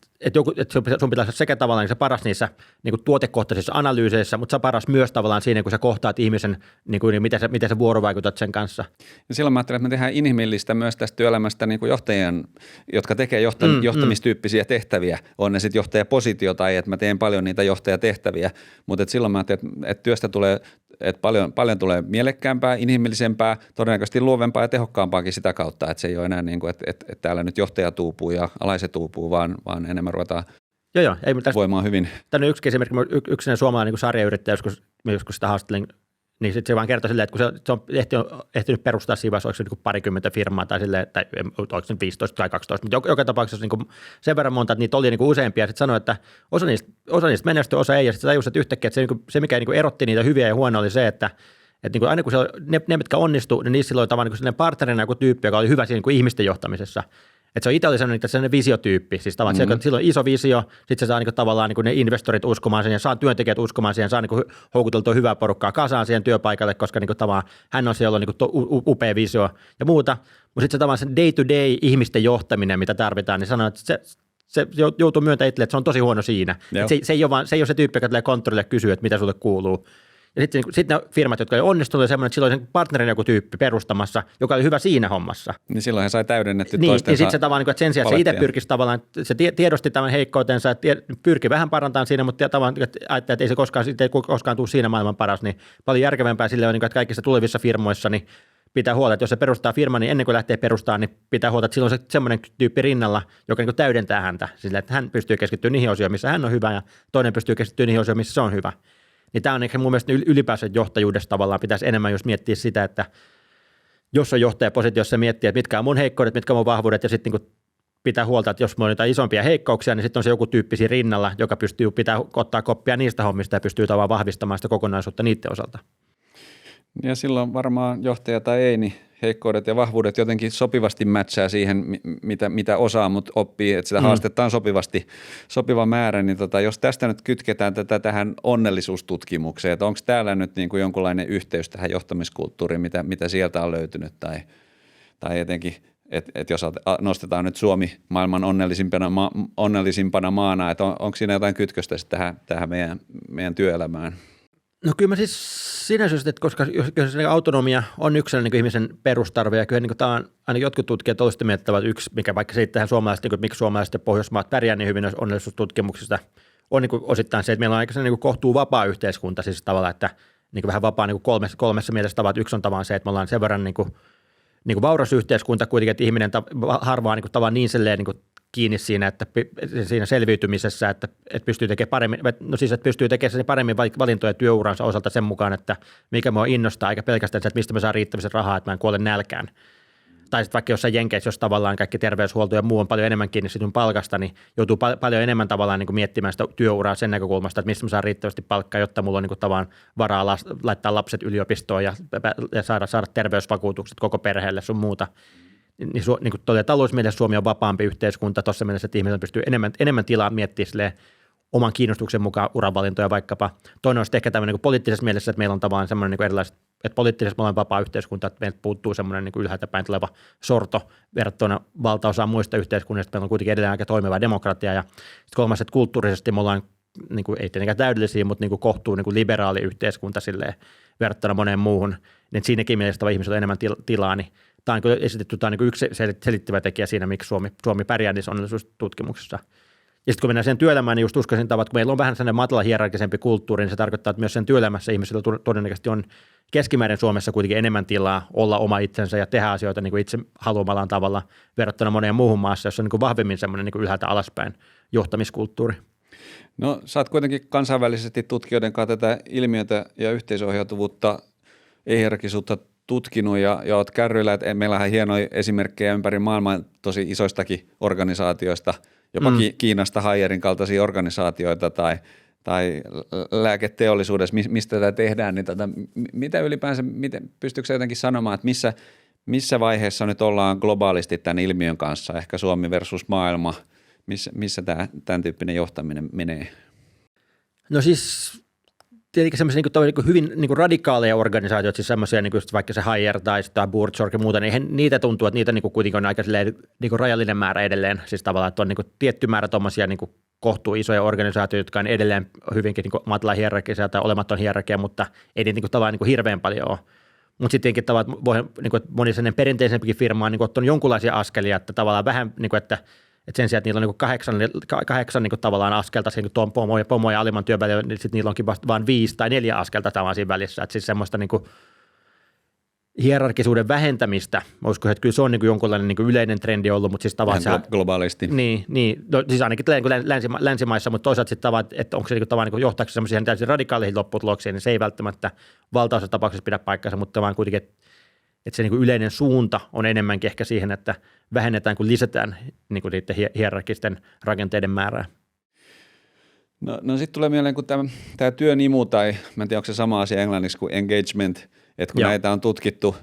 S1: sun pitäisi olla sekä tavallaan niin se paras niissä niin kuin tuotekohtaisissa analyyseissä, mutta sä paras myös tavallaan siinä, kun sä kohtaat ihmisen, niin kuin, miten sä vuorovaikutat sen kanssa. Ja
S2: silloin mä ajattelen, että me tehdään inhimillistä myös tästä työelämästä niin kuin johtajien, jotka tekee johtamistyyppisiä tehtäviä, on ne sitten johtajapositio tai että mä teen paljon niitä johtajatehtäviä, mutta silloin mä ajattelen, että työstä tulee että paljon tulee mielekkäämpää, inhimillisempää, todennäköisesti luovempaa ja tehokkaampaakin sitä kautta, että se ei ole enää niin kuin, että täällä nyt johtaja tuupuu ja alaiset tuupuu, vaan enemmän ruvetaan voimaan hyvin.
S1: Tämä on yksi esimerkki, yksi suomalainen niin sarjayrittäjä, joskus sitä haastattelin, niin sitten se vaan kertoi silleen, että kun se on ehtinyt perustaa siinä vaiheessa, oliko se niin parikymmentä firmaa tai silleen, tai oliko se 15 tai 12, mutta joka tapauksessa niin sen verran monta, että niitä oli niin useampia, ja sitten sanoi, että osa niistä menestyi, osa ei, ja sitten tajusi, että yhtäkkiä, että se mikä niin erotti niitä hyviä ja huonoja oli se, että niin aina kun ne mitkä onnistu, niin niissä silloin tavallaan niin partnerina joku tyyppi, joka oli hyvä siinä niin ihmisten johtamisessa. Että se on itse oli sellainen visiotyyppi, siis tavallaan, että sillä on iso visio, sitten se saa niin tavallaan niin ne investorit uskomaan siihen, saa työntekijät uskomaan siihen, saa niin houkuteltua hyvää porukkaa kasaan siihen työpaikalle, koska niin tavallaan hän on siellä niin upea visio ja muuta. Mutta sitten se tavallaan se day-to-day ihmisten johtaminen, mitä tarvitaan, niin sanoo, että se joutuu myöntämään itselle, että se on tosi huono siinä. Se ei ole se tyyppi, joka tulee konttorille ja kysyy, että mitä sulle kuuluu. Ja sitten ne firmat, jotka ei onnistunut, oli semmoinen, että silloin sen partnerin joku tyyppi perustamassa, joka oli hyvä siinä hommassa.
S2: Niin silloin hän sai täydennetty
S1: niin,
S2: toistensa
S1: niin sitten se tavallaan, että sen sijaan, että se itse pyrkisi tavallaan, se tiedosti tämän heikkoutensa, että pyrki vähän parantamaan siinä, mutta tavallaan, että ei se koskaan tule siinä maailman paras, niin paljon järkevämpää sille on, että kaikissa tulevissa firmoissa niin pitää huolta, että jos se perustaa firman, niin ennen kuin lähtee perustamaan, niin pitää huolta, että silloin on se semmoinen tyyppi rinnalla, joka niin täydentää häntä, sillä että hän pystyy keskittymään niihin osioihin, missä hän on hyvä, ja toinen pystyy keskittymään niihin osioihin, missä se on hyvä. Niin tämä on ehkä mun mielestä ylipäänsä johtajuudessa tavallaan pitäisi enemmän just miettiä sitä, että jos on johtajapositiossa miettiä, että mitkä on mun heikkoudet, mitkä on mun vahvuudet ja sitten niin pitää huolta, että jos mulla on jotain isompia heikkouksia, niin sitten on se joku tyyppi siinä rinnalla, joka pystyy ottaa koppia niistä hommista ja pystyy tavallaan vahvistamaan sitä kokonaisuutta niiden osalta.
S2: Ja silloin varmaan johtaja tai ei, niin heikkoudet ja vahvuudet jotenkin sopivasti matchaa siihen, mitä osaa, mutta oppii, että sitä haastetaan sopiva määrä. Niin jos tästä nyt kytketään tähän onnellisuustutkimukseen, että onko täällä nyt niin kuin jonkunlainen yhteys tähän johtamiskulttuuriin, mitä sieltä on löytynyt, tai etenkin, että jos nostetaan nyt Suomi maailman onnellisimpana maana, että onko siinä jotain kytköstä tähän meidän työelämään?
S1: No kyllä mä siis siinä syystä, että koska jos autonomia on yksi niin ihmisen perustarve, ja kyllä niin tämä on, aina jotkut tutkijat ovat sitä mieltä, että yksi, mikä vaikka siitä tähän suomalaiset, niin miksi suomalaiset ja Pohjoismaat pärjää niin hyvin noissa onnellisuustutkimuksista, on niin osittain se, että meillä on aika niin kohtuu vapaa yhteiskunta, siis tavallaan, että niin vähän vapaa niin kolmessa mielessä tavalla, että yksi on tavallaan se, että me ollaan sen verran niin vauras yhteiskunta kuitenkin, että ihminen harvaa niin tavallaan niin kiinni siinä, että siinä selviytymisessä, että pystyy tekemään paremmin, no siis, että pystyy tekemään paremmin valintoja työuransa osalta sen mukaan, että mikä mua innostaa, eikä pelkästään se, että mistä mä saan riittävästi rahaa, että mä en kuole nälkään. Tai sitten vaikka jossain Jenkeissä, jos tavallaan kaikki terveyshuolto ja muu on paljon enemmän kiinni sinun palkasta, niin joutuu paljon enemmän tavallaan niin kuin miettimään sitä työuraa sen näkökulmasta, että mistä mä saan riittävästi palkkaa, jotta mulla on niin kuin tavallaan varaa laittaa lapset yliopistoon ja saada terveysvakuutukset koko perheelle sun muuta. niin kuin talousmielessä Suomi on vapaampi yhteiskunta tuossa mielessä, että ihmiset pystyy enemmän tilaa miettimään oman kiinnostuksen mukaan uravalintoja vaikkapa. Toinen on sitten ehkä tämmöinen niin poliittisessa mielessä, että meillä on tavallaan semmoinen niin erilaiset, että poliittisesti me ollaan vapaa yhteiskunta, että meiltä puuttuu semmoinen niin ylhäältä päin tuleva sorto verrattuna valtaosaan muista yhteiskunnista. Meillä on kuitenkin edelleen aika toimiva demokratia ja sitten kolmas, että kulttuurisesti me ollaan niin kuin, ei tietenkään täydellisiä, mutta niin kuin kohtuu niin kuin liberaali yhteiskunta silleen, verrattuna moneen muuhun. Niin siinäkin mielessä ihmisillä on enemmän tilaa, niin tämä on kyllä esitetty, tämä on niin yksi selittyvä tekijä siinä, miksi Suomi pärjää niissä onnellisuustutkimuksissa. Ja sitten kun mennään sen työelämään, niin just uskoisin tavat, kun meillä on vähän sellainen matala hierarkisempi kulttuuri, niin se tarkoittaa, että myös sen työelämässä ihmisillä todennäköisesti on keskimäärin Suomessa kuitenkin enemmän tilaa olla oma itsensä ja tehdä asioita niin kuin itse haluamallaan tavalla verrattuna moneen muuhun maassa, jossa on niin kuin vahvemmin semmoinen niin kuin ylhäältä alaspäin johtamiskulttuuri.
S2: No sä oot kuitenkin kansainvälisesti tutkijoiden kanssa tätä ilmiötä ja yhteisohjautuvuutta, ei-hierarkisuutta tutkinut ja oot kärryillä, että meillähän on hienoja esimerkkejä ympäri maailmaa tosi isoistakin organisaatioista, jopa Kiinasta Haiyerin kaltaisia organisaatioita tai lääketeollisuudessa, mistä tätä tehdään, niin mitä ylipäänsä, pystyykö sä jotenkin sanomaan, että missä vaiheessa nyt ollaan globaalisti tämän ilmiön kanssa, ehkä Suomi versus maailma, missä tämän tyyppinen johtaminen menee?
S1: No siis tietenkin semmoisia niin hyvin niin radikaaleja organisaatioita, siis semmoisia niin vaikka se Haier tai Buurtzorg ja muuta, niin niitä tuntuu, että niitä niin kuitenkin on aika niin rajallinen määrä edelleen, siis tavallaan, että on niin tietty määrä tuommoisia niin kohtuu isoja organisaatioita, jotka on edelleen hyvinkin niin matala hierarkisia tai olematon hierarkia, mutta ei niitä niin tavallaan niin hirveän paljon ole. Mutta sitten tietenkin tavallaan, niin moni sellainen perinteisempikin firma on niin ottanut jonkunlaisia askelia, että tavallaan vähän, niin kuin, että sen sijaan, että niillä on niin kahdeksan niin tavallaan askelta niin pomoja ja alimman työn välillä, niin sitten niillä onkin vain 5 tai 4 askelta tavallaan siinä välissä. Että siis semmoista niin hierarkisuuden vähentämistä, uskon, että kyllä se on niin jonkunlainen niin yleinen trendi ollut, mutta siis tavallaan
S2: globaalisti.
S1: Niin, no, siis ainakin länsimaissa, mutta toisaalta sitten tavallaan, että onko se niin tavallaan niin johtaako semmoisia täysin radikaaleihin lopputuloksiin, niin se ei välttämättä valtaosa tapauksessa pidä paikkansa, mutta vaan kuitenkin, että se niin yleinen suunta on enemmänkin ehkä siihen, että vähennetään kuin lisätään niin kuin niiden hierarkisten rakenteiden määrää.
S2: No sitten tulee mieleen, kun tämä työnimu tai mä en tiedä, onko se sama asia englanniksi kuin engagement, että kun näitä on tutkittu,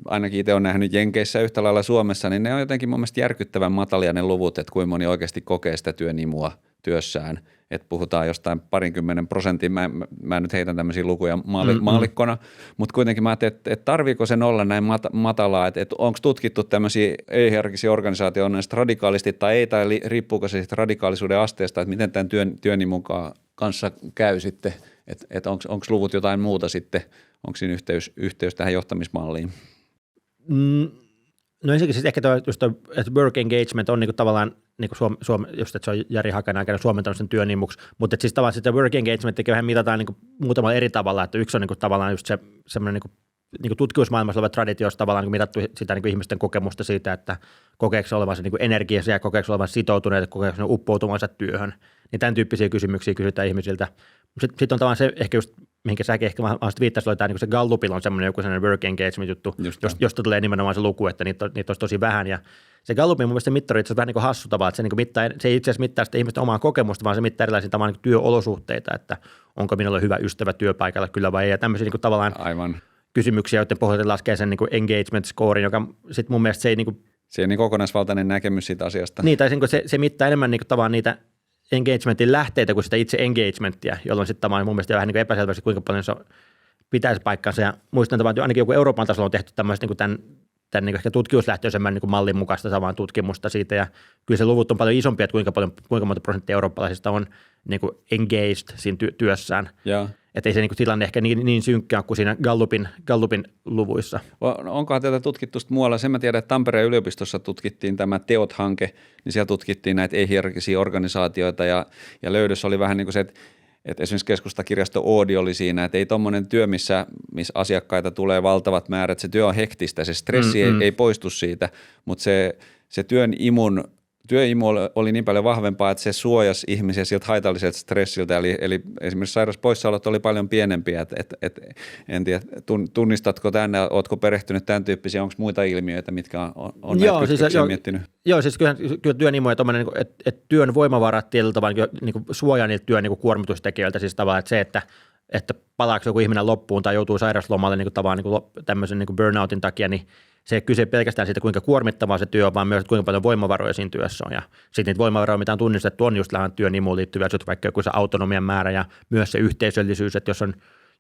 S2: ainakin itse olen nähnyt Jenkeissä yhtä lailla Suomessa, niin ne on jotenkin mun mielestä järkyttävän matalia ne luvut, että kuinka moni oikeasti kokee sitä työnimua työssään. Että puhutaan jostain 20%, mä nyt heitän tämmöisiä lukuja maallikkona, mutta kuitenkin mä ajattelin, että tarviiko sen olla näin matalaa, että onko tutkittu tämmöisiä ei-hierarkisia organisaatioita radikaalisti tai ei, tai riippuuko se siitä radikaalisuuden asteesta, että miten tämän työnimun kanssa käy sitten, että onko luvut jotain muuta sitten, onko siinä yhteys tähän johtamismalliin?
S1: No ensinnäkin siis ehkä just että work engagement on niinku tavallaan, niinku just että se on Jari Hakanen aikana suomentanut sen työnimuksi, mutta siis tavallaan sitä work engagement vähän mitataan niinku muutamalla eri tavalla, että yksi on niinku tavallaan just se semmoinen niinku tutkimusmaailmassa oleva traditio, jossa tavallaan niinku mitattu sitä niinku ihmisten kokemusta siitä, että kokeeko olevansa niinku energiassa ja kokeeko olevansa sitoutuneet, kokeeko uppoutumansa työhön, niin tämän tyyppisiä kysymyksiä kysytään ihmisiltä. Sitten on tavallaan se ehkä just, mihinkä säkin ehkä viittasit, oli tämä niin se Gallupilla on semmoinen joku sellainen work engagement juttu, josta tulee nimenomaan se luku, että niitä olisi tosi vähän. Ja se Gallupin mun mielestä mittari itse asiassa vähän niin kuin hassu tavalla, että se ei itse asiassa mittaa sitä ihmisten omaa kokemusta, vaan se mittaa erilaisia tavallaan niin työolosuhteita, että onko minulla hyvä ystävä työpaikalla kyllä vai ei. Ja tämmöisiä niin kuin tavallaan kysymyksiä, joiden pohjalta laskee sen niin kuin engagement scorein, joka sitten mun mielestä se ei niin kuin
S2: se on niin kokonaisvaltainen näkemys siitä asiasta.
S1: Niin, tai se mittaa enemmän niin kuin tavallaan niitä engagementin lähteitä kuin sitä itse engagementtia, jolloin sitten mun mielestä vähän niin epäselvästi, kuinka paljon se pitäisi paikkansa. Ja muistan, että ainakin joku Euroopan tasolla on tehty tämmöistä niin tämän niin ehkä tutkimuslähtöisemmän niin mallin mukaista samaa tutkimusta siitä. Ja kyllä se luvut on paljon isompia, että kuinka monta prosenttia eurooppalaisista on niin kuin engaged siinä työssään. Että ei se niin kuin tilanne ehkä niin synkkää kuin siinä Gallupin luvuissa.
S2: Onkohan tätä tutkittu muualla? Sen mä tiedän, että Tampereen yliopistossa tutkittiin tämä TEOT-hanke, niin siellä tutkittiin näitä ei-hierarkisia organisaatioita ja löydös oli vähän niin kuin se, että esimerkiksi keskustakirjasto Oodi oli siinä, että ei tuommoinen työ, missä asiakkaita tulee valtavat määrät, se työ on hektistä, se stressi ei poistu siitä, mutta se työimu oli niin paljon vahvempaa, että se suojasi ihmisiä siltä haitalliselta stressiltä, eli esimerkiksi sairauspoissaolot oli paljon pienempiä, en tiedä, tunnistatko tänne, oletko perehtynyt tämän tyyppisiä, onko muita ilmiöitä, mitkä on näitä kytköksiä miettinyt?
S1: Joo, siis kyllä työnimu ja tuommoinen, että työn voimavarat tietyllä tavalla niin suojaa niiltä työn niin kuormitustekijöiltä, siis tavallaan, että se, että palaako joku ihminen loppuun tai joutuu sairauslomalle niin tavallaan niin tämmöisen niin burnoutin takia, niin se ei kyse pelkästään siitä, kuinka kuormittavaa se työ on, vaan myös, kuinka paljon voimavaroja siinä työssä on. Ja sitten niitä voimavaroja, mitä on tunnistettu, on just lähes työn imuun liittyviä asioita, vaikka joku se autonomian määrä ja myös se yhteisöllisyys, että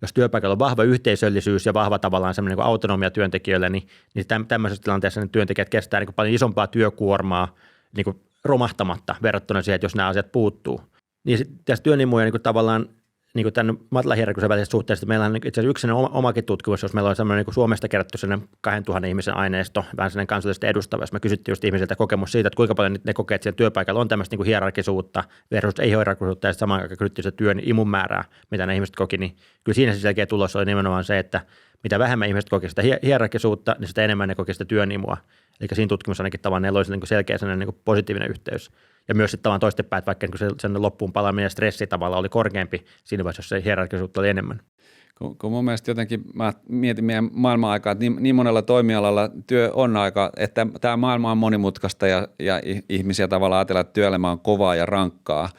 S1: jos työpaikalla on vahva yhteisöllisyys ja vahva tavallaan semmoinen niin autonomia työntekijöille, niin tämmöisessä tilanteessa ne työntekijät kestää niin paljon isompaa työkuormaa niin romahtamatta verrattuna siihen, että jos nämä asiat puuttuu. Niin tässä työn imuun ja niin tavallaan niin tämän matalan hierarkkisen välisestä suhteesta meillä on itse asiassa yksi omakin tutkimus, jos meillä on semmoinen niin Suomesta kerätty sellainen 2000 ihmisen aineisto, vähän sellainen kansallisesti edustava, jos me kysyttiin just ihmisiltä kokemus siitä, että kuinka paljon ne kokee, että siellä työpaikalla on tämmöistä niin hierarkisuutta versus ei-hierarkisuutta ja samaan aikaan kriittistä työn imun määrää, mitä ne ihmiset koki, niin kyllä siinä se selkeä tulos oli nimenomaan se, että mitä vähemmän ihmiset koki sitä hierarkisuutta, niin sitä enemmän ne koki sitä työn imua. Eli siinä tutkimus ainakin tavallaan ne olisi niin selkeä sellainen niin positiivinen yhteys. Ja myös sitten tavallaan toistepäin, että vaikka sen loppuun palaaminen ja stressi tavallaan oli korkeampi siinä vaiheessa, jos se hierarkisuutta oli enemmän.
S2: Kun mun mielestä jotenkin mä mietin meidän maailman aikaa, että niin monella toimialalla työ on aika, että tämä maailma on monimutkaista ja ihmisiä tavallaan ajatellaan, että työelämä on kovaa ja rankkaa,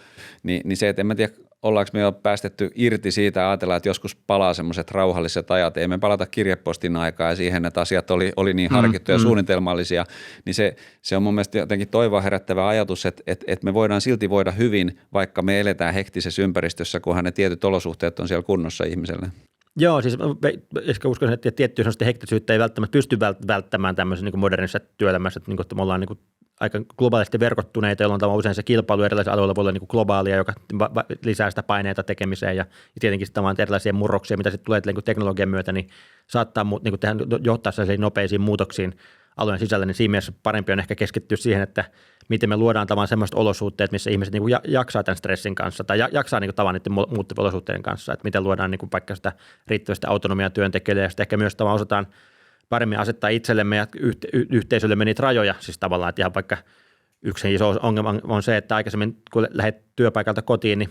S2: niin se, että en mä tiedä, ollaanko me jo päästetty irti siitä ja ajatellaan, että joskus palaa semmoiset rauhalliset ajat, ei me palata kirjepostin aikaa ja siihen, että asiat oli niin harkittuja ja suunnitelmallisia, niin se on mun mielestä jotenkin toivoa herättävä ajatus, että me voidaan silti voida hyvin, vaikka me eletään hektisessä ympäristössä, kunhan ne tietyt olosuhteet on siellä kunnossa ihmiselle.
S1: Joo, siis ehkä uskon, että tiettyä sellaista hektisyyttä ei välttämättä pysty välttämään tämmöisessä niin modernissa työelämässä, että me ollaan niin aika globaalisti verkottuneita, jolloin tämä usein se kilpailu erilaisilla alueilla voi olla niin globaalia, joka lisää sitä paineita tekemiseen ja tietenkin sitten vaan erilaisia murroksia, mitä sitten tulee niin teknologian myötä, niin saattaa niin tehdä, johtaa sellaisiin nopeisiin muutoksiin alueen sisällä, niin siinä mielessä parempi on ehkä keskittyä siihen, että miten me luodaan tavallaan semmoiset olosuhteet, missä ihmiset niin jaksaa tämän stressin kanssa tai jaksaa niin tavallaan niiden muuttuvien olosuhteiden kanssa, että miten luodaan niin vaikka sitä riittävästi autonomiaa työntekijöille ja sitten ehkä myös tavallaan osataan paremmin asettaa itsellemme ja yhteisöllemme niitä rajoja, siis tavallaan, että ihan vaikka yksi iso ongelma on se, että aikaisemmin kun lähdet työpaikalta kotiin, niin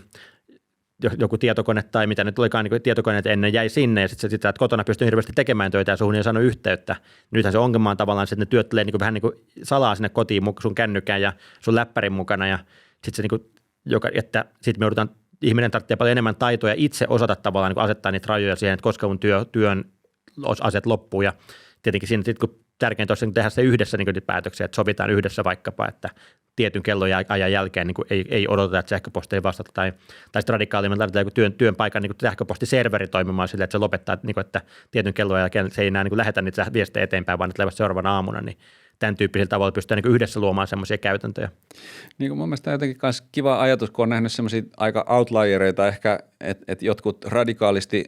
S1: joku tietokone tai mitä nyt olikaan, niin tietokoneet ennen jäi sinne ja sitten että kotona pystyy hirveästi tekemään töitä ja suhun ei saanut yhteyttä. Nythän se ongelma on tavallaan se, että ne työt tulee niin vähän niin kuin salaa sinne kotiin sun kännykään ja sun läppärin mukana ja sitten se niin kuin, että sitten me joudutaan, ihminen tarvitsee paljon enemmän taitoja itse osata tavallaan niin asettaa niitä rajoja siihen, että koska mun työn asiat loppuu ja tietenkin siinä sitten kun tärkeintä olisi tehdä se yhdessä niin päätöksiä, että sovitaan yhdessä vaikkapa, että tietyn kellonajan jälkeen niin ei odoteta, että sähköposti ei vastata tai sitten radikaalimmin laitetaan joku työn paikan niin sähköpostiserveri toimimaan sille, että se lopettaa, että tietyn kellonajan jälkeen se ei enää niin lähetä niitä viestejä eteenpäin, vaan ne tulevat seuraavana aamuna, niin tämän tyyppisellä tavalla pystyy niin yhdessä luomaan semmoisia käytäntöjä. Niin
S2: kuin mun mielestä jotenkin myös kiva ajatus, kun on nähnyt semmoisia aika outliereita ehkä, että jotkut radikaalisti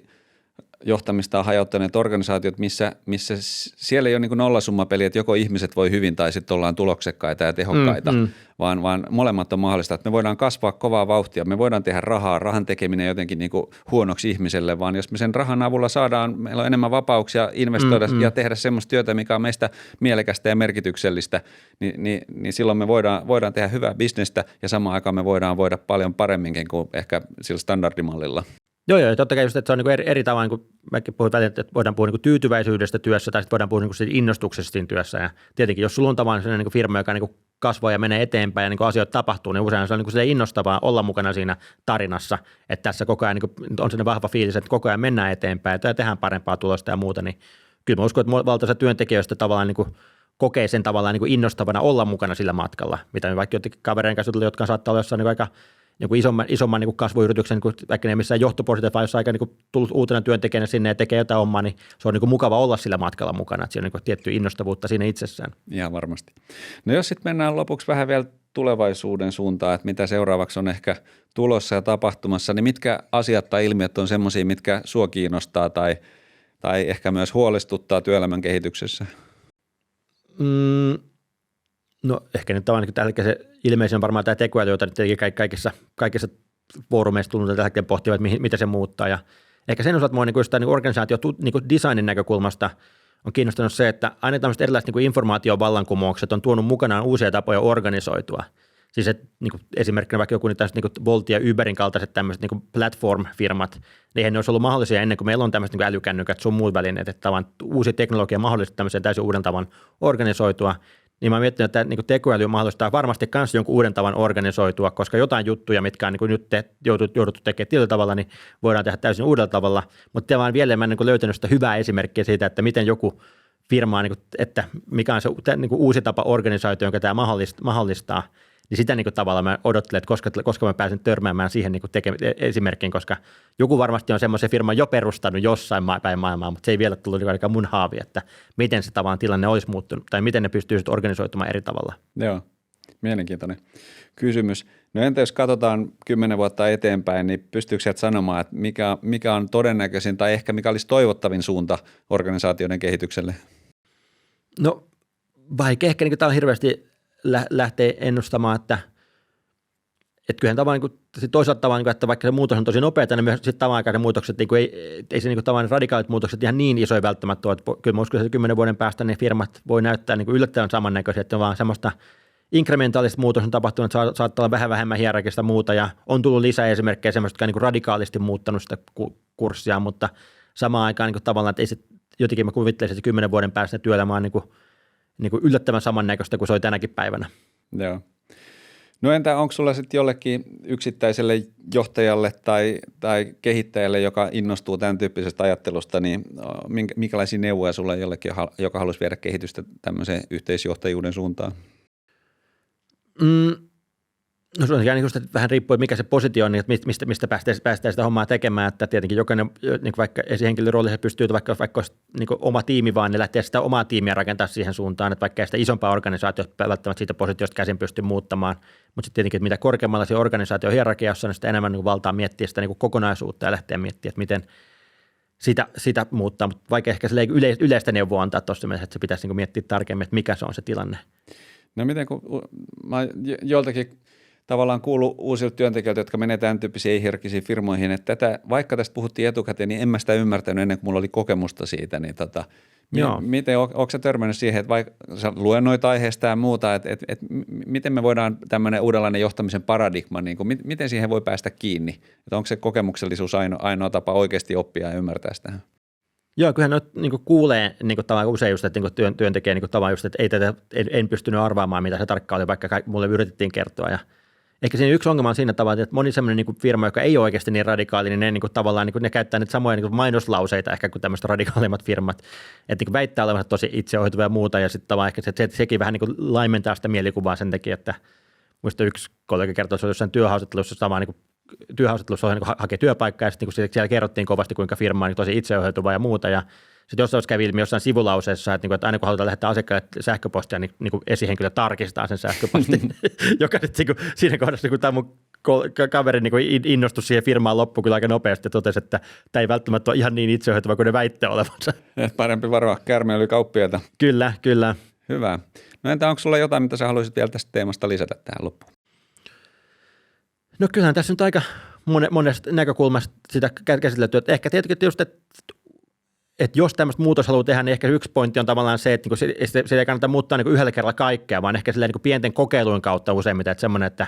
S2: johtamista hajauttaneet organisaatiot, missä siellä ei ole niin nollasummapeli, että joko ihmiset voi hyvin tai sitten ollaan tuloksekkaita ja tehokkaita, vaan molemmat on mahdollista, että me voidaan kasvaa kovaa vauhtia, me voidaan tehdä rahan tekeminen jotenkin niin kuin huonoksi ihmiselle, vaan jos me sen rahan avulla meillä on enemmän vapauksia investoida ja tehdä semmoista työtä, mikä on meistä mielekästä ja merkityksellistä, niin silloin me voidaan tehdä hyvää bisnestä ja samaan aikaan me voidaan voida paljon paremminkin kuin ehkä sillä standardimallilla.
S1: Joo, totta kai just, että se on niin eri tavalla, niin kuin mäkin puhuin välillä, että voidaan puhua niin tyytyväisyydestä työssä tai sitten voidaan puhua niin innostuksesta siinä työssä. Ja tietenkin, jos sulla on tavallaan sellainen niin firma, joka niin kasvaa ja menee eteenpäin ja niin asioita tapahtuu, niin usein se on niin innostavaa olla mukana siinä tarinassa, että tässä koko ajan niin on sellainen vahva fiilis, että koko ajan mennään eteenpäin ja tehdään parempaa tulosta ja muuta, niin kyllä mä uskon, että valtaosa työntekijöistä tavallaan niin kokee sen tavallaan niin innostavana olla mukana sillä matkalla, mitä me vaikka jotenkin kavereiden kanssa, jotka saattaa olla jossain niin aika joku isomman niin kasvuyrityksen, niin vaikka ne missään johtoportilla vai jossain aika niin tullut uutena työntekijänä sinne ja tekee jotain omaa, niin se on niin mukava olla sillä matkalla mukana, että siinä on niin tiettyä innostavuutta siinä itsessään.
S2: Ihan varmasti. No jos sitten mennään lopuksi vähän vielä tulevaisuuden suuntaan, että mitä seuraavaksi on ehkä tulossa ja tapahtumassa, niin mitkä asiat tai ilmiöt on semmoisia, mitkä sua kiinnostaa tai ehkä myös huolestuttaa työelämän kehityksessä?
S1: No ehkä nyt tavallaan tällä hetkellä se ilmeisen on varmaan tämä tekoäly, jota nyt tietenkin kaikissa foorumeissa tullut tällä hetkellä pohtimaan, että mitä se muuttaa. Ja ehkä sen osalta minua niin organisaatio niin designin näkökulmasta on kiinnostanut se, että aina tämmöiset erilaiset niin informaatiovallankumoukset on tuonut mukanaan uusia tapoja organisoitua. Siis että, niin esimerkkinä vaikka joku niin Bolt ja Uberin kaltaiset tämmöiset niin platform-firmat, niin eihän ne olisi ollut mahdollisia ennen kuin meillä on tämmöiset niin älykännykät sun muut välineet, että uusi teknologia mahdollistaa tämmöisen täysin uuden tavan organisoitua. Niin mä mietin, että niin tekoäly mahdollistaa varmasti myös jonkun uuden tavan organisoitua, koska jotain juttuja, mitkä on niin nyt jouduttu tekemään tällä tavalla, niin voidaan tehdä täysin uudella tavalla. Mutta vaan vielä mä en niin löytänyt sitä hyvää esimerkkiä siitä, että miten joku firmaa, niin kuin, että mikä on se niin kuin uusi tapa organisaatio, jonka tämä mahdollistaa, niin sitä niin kuin tavallaan mä odottelen, että koska mä pääsen törmäämään siihen niin kuin esimerkkiin, koska joku varmasti on semmoisen firman jo perustanut jossain päin maailmaa, mutta se ei vielä tullut ainakaan mun haavi, että miten se tavallaan tilanne olisi muuttunut tai miten ne pystyisivät organisoitumaan eri tavalla.
S2: Joo, mielenkiintoinen kysymys. No entä jos katsotaan 10 vuotta eteenpäin, niin pystyykö sieltä sanomaan, että mikä on todennäköisin tai ehkä mikä olisi toivottavin suunta organisaatioiden kehitykselle?
S1: No vaikka ehkä niin tämä on hirveästi lähtee ennustamaan, että kyllähän tavallaan niin toisaalta tavallaan, että vaikka se muutos on tosi nopeata, niin myös sitten tavallaan ne muutokset, niin ei se niin tavallaan radikaalit muutokset ihan niin isoja välttämättä ole. Että kyllä mä uskon, että 10 vuoden päästä ne firmat voi näyttää niin yllättävän samannäköisiä, että on vaan semmoista inkrementaalista muutos on tapahtunut, että saattaa olla vähän vähemmän hierarkista muuta ja on tullut lisää esimerkkejä semmoista, jotka on niin radikaalisti muuttanut sitä kurssia, mutta samaan aikaan niin tavallaan, että ei se, jotenkin mä kuvittelisin, että 10 vuoden päästä työelämä on niin kuin yllättävän samannäköistä kuin se oli tänäkin päivänä.
S2: Joo. No entä onko sulla sitten jollekin yksittäiselle johtajalle tai kehittäjälle, joka innostuu tämän tyyppisestä ajattelusta, niin minkälaisia neuvoja sulla on jollekin, joka haluaisi viedä kehitystä tämmöiseen yhteisjohtajuuden suuntaan?
S1: No se on niin just, että vähän riippuu, mikä se positio on, niin mistä päästään sitä hommaa tekemään, että tietenkin jokainen, niin vaikka esihenkilön roolissa pystyy, vaikka olisi niin oma tiimi vaan, niin lähtee sitä omaa tiimiä rakentaa siihen suuntaan, että vaikka ei sitä isompaa organisaatiota välttämättä siitä positiosta käsin pysty muuttamaan, mutta sitten tietenkin, että mitä korkeammalla se organisaatio hierarkiassa, niin sitä enemmän niin valtaa miettiä sitä niin kokonaisuutta ja lähteä miettimään, että miten sitä muuttaa, mutta vaikka ehkä yleistä neuvoa antaa tuossa mielessä, että se pitäisi niin miettiä tarkemmin, että mikä se on se tilanne.
S2: No miten, kun mä joltakin tavallaan kuullut uusilta työntekijöiltä, jotka menee tämän tyyppisiin ei-hierarkkisiin firmoihin, että vaikka tästä puhuttiin etukäteen, niin en mä sitä ymmärtänyt ennen kuin mulla oli kokemusta siitä, niin miten, onko sä törmännyt siihen, että vaikka sä luennoit aiheesta ja muuta, että miten me voidaan tämmöinen uudenlainen johtamisen paradigma, niin kuin, miten siihen voi päästä kiinni, että onko se kokemuksellisuus ainoa tapa oikeasti oppia ja ymmärtää sitä?
S1: Joo, kyllähän noit niin kuulee niin tavallaan usein just, että niin työntekijä niin tavallaan just, että en pystynyt arvaamaan, mitä se tarkkaan oli, vaikka mulle yritettiin kertoa. Ja ehkä siinä yksi ongelma on siinä tavalla, että moni sellainen niin firma, joka ei ole oikeasti niin radikaali, niin ne niin tavallaan niin ne käyttää niitä samoja niin mainoslauseita ehkä kuin tämmöiset radikaalimmat firmat, että niin väittää olevansa tosi itseohjautuvia ja muuta, ja sitten tavallaan ehkä sekin vähän niin laimentaa sitä mielikuvaa sen takia, että muista yksi kollega kertoi, että se oli jossain työhaastattelussa sama niin työhaastattelussa niin hakee työpaikkaa ja sitten niin siellä kerrottiin kovasti, kuinka firma on niin tosi itseohjautuva ja muuta. Ja sitten jossain kävi ilmi jossain sivulauseessa, että aina kun halutaan lähettää asiakkaille sähköpostia, niin esihenkilö tarkistaa sen sähköpostin, joka sitten siinä kohdassa, kun tämä mun kaveri innostui siihen firmaan loppuun kyllä aika nopeasti ja totesi, että tämä ei välttämättä ole ihan niin itseohjautuva kuin ne väittää olevansa.
S2: Parempi varoa, käärme oli kauppiaita.
S1: Kyllä.
S2: Hyvä. No entä onko sulla jotain, mitä sä haluaisit vielä tästä teemasta lisätä tähän loppuun?
S1: No kyllähän tässä nyt aika monesta näkökulmasta sitä käsitelty, että ehkä tietenkin just, että jos tämmöistä muutos haluaa tehdä, niin ehkä yksi pointti on tavallaan se, että se ei kannata muuttaa niin yhdellä kerralla kaikkea, vaan ehkä niin pienten kokeilujen kautta useimmiten, että semmoinen, että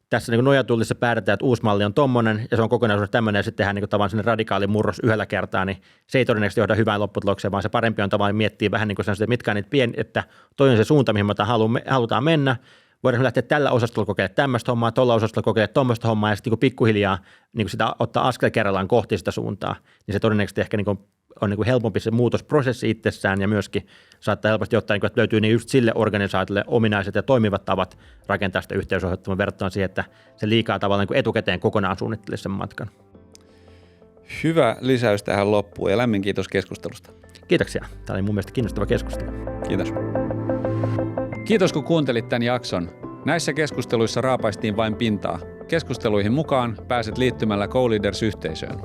S1: tässä niin nojatullissa päätetään, että uusi malli on tommonen ja se on kokonaisuudessa tämmöinen ja sitten tehdään niin tavallaan sellainen radikaali murros yhdellä kertaa, niin se ei todennäköisesti johda hyvään lopputulokseen, vaan se parempi on tavallaan miettiä vähän niin kuin että mitkä on niitä että toi on se suunta, mihin me halutaan mennä. Voidaan lähteä tällä osastolla kokeilemaan tämmöistä hommaa, tuolla osastolla kokeilemaan tuommoista hommaa ja sitten niin pikkuhiljaa niin sitä ottaa askel kerrallaan kohti sitä suuntaa, niin se todennäköisesti ehkä niin on niin helpompi se muutosprosessi itsessään ja myöskin saattaa helposti ottaa, että löytyy niin just sille organisaatiolle ominaiset ja toimivat tavat rakentaa sitä yhteisohjautumaan verrattuna siihen, että se liikaa tavallaan niin etukäteen kokonaan suunnittelee sen matkan.
S2: Hyvä lisäys tähän loppuun ja lämmin kiitos keskustelusta.
S1: Kiitoksia. Tämä oli mun mielestä kiinnostava keskustelu.
S2: Kiitos. Kiitos kun kuuntelit tämän jakson. Näissä keskusteluissa raapaistiin vain pintaa. Keskusteluihin mukaan pääset liittymällä Co-Leaders-yhteisöön.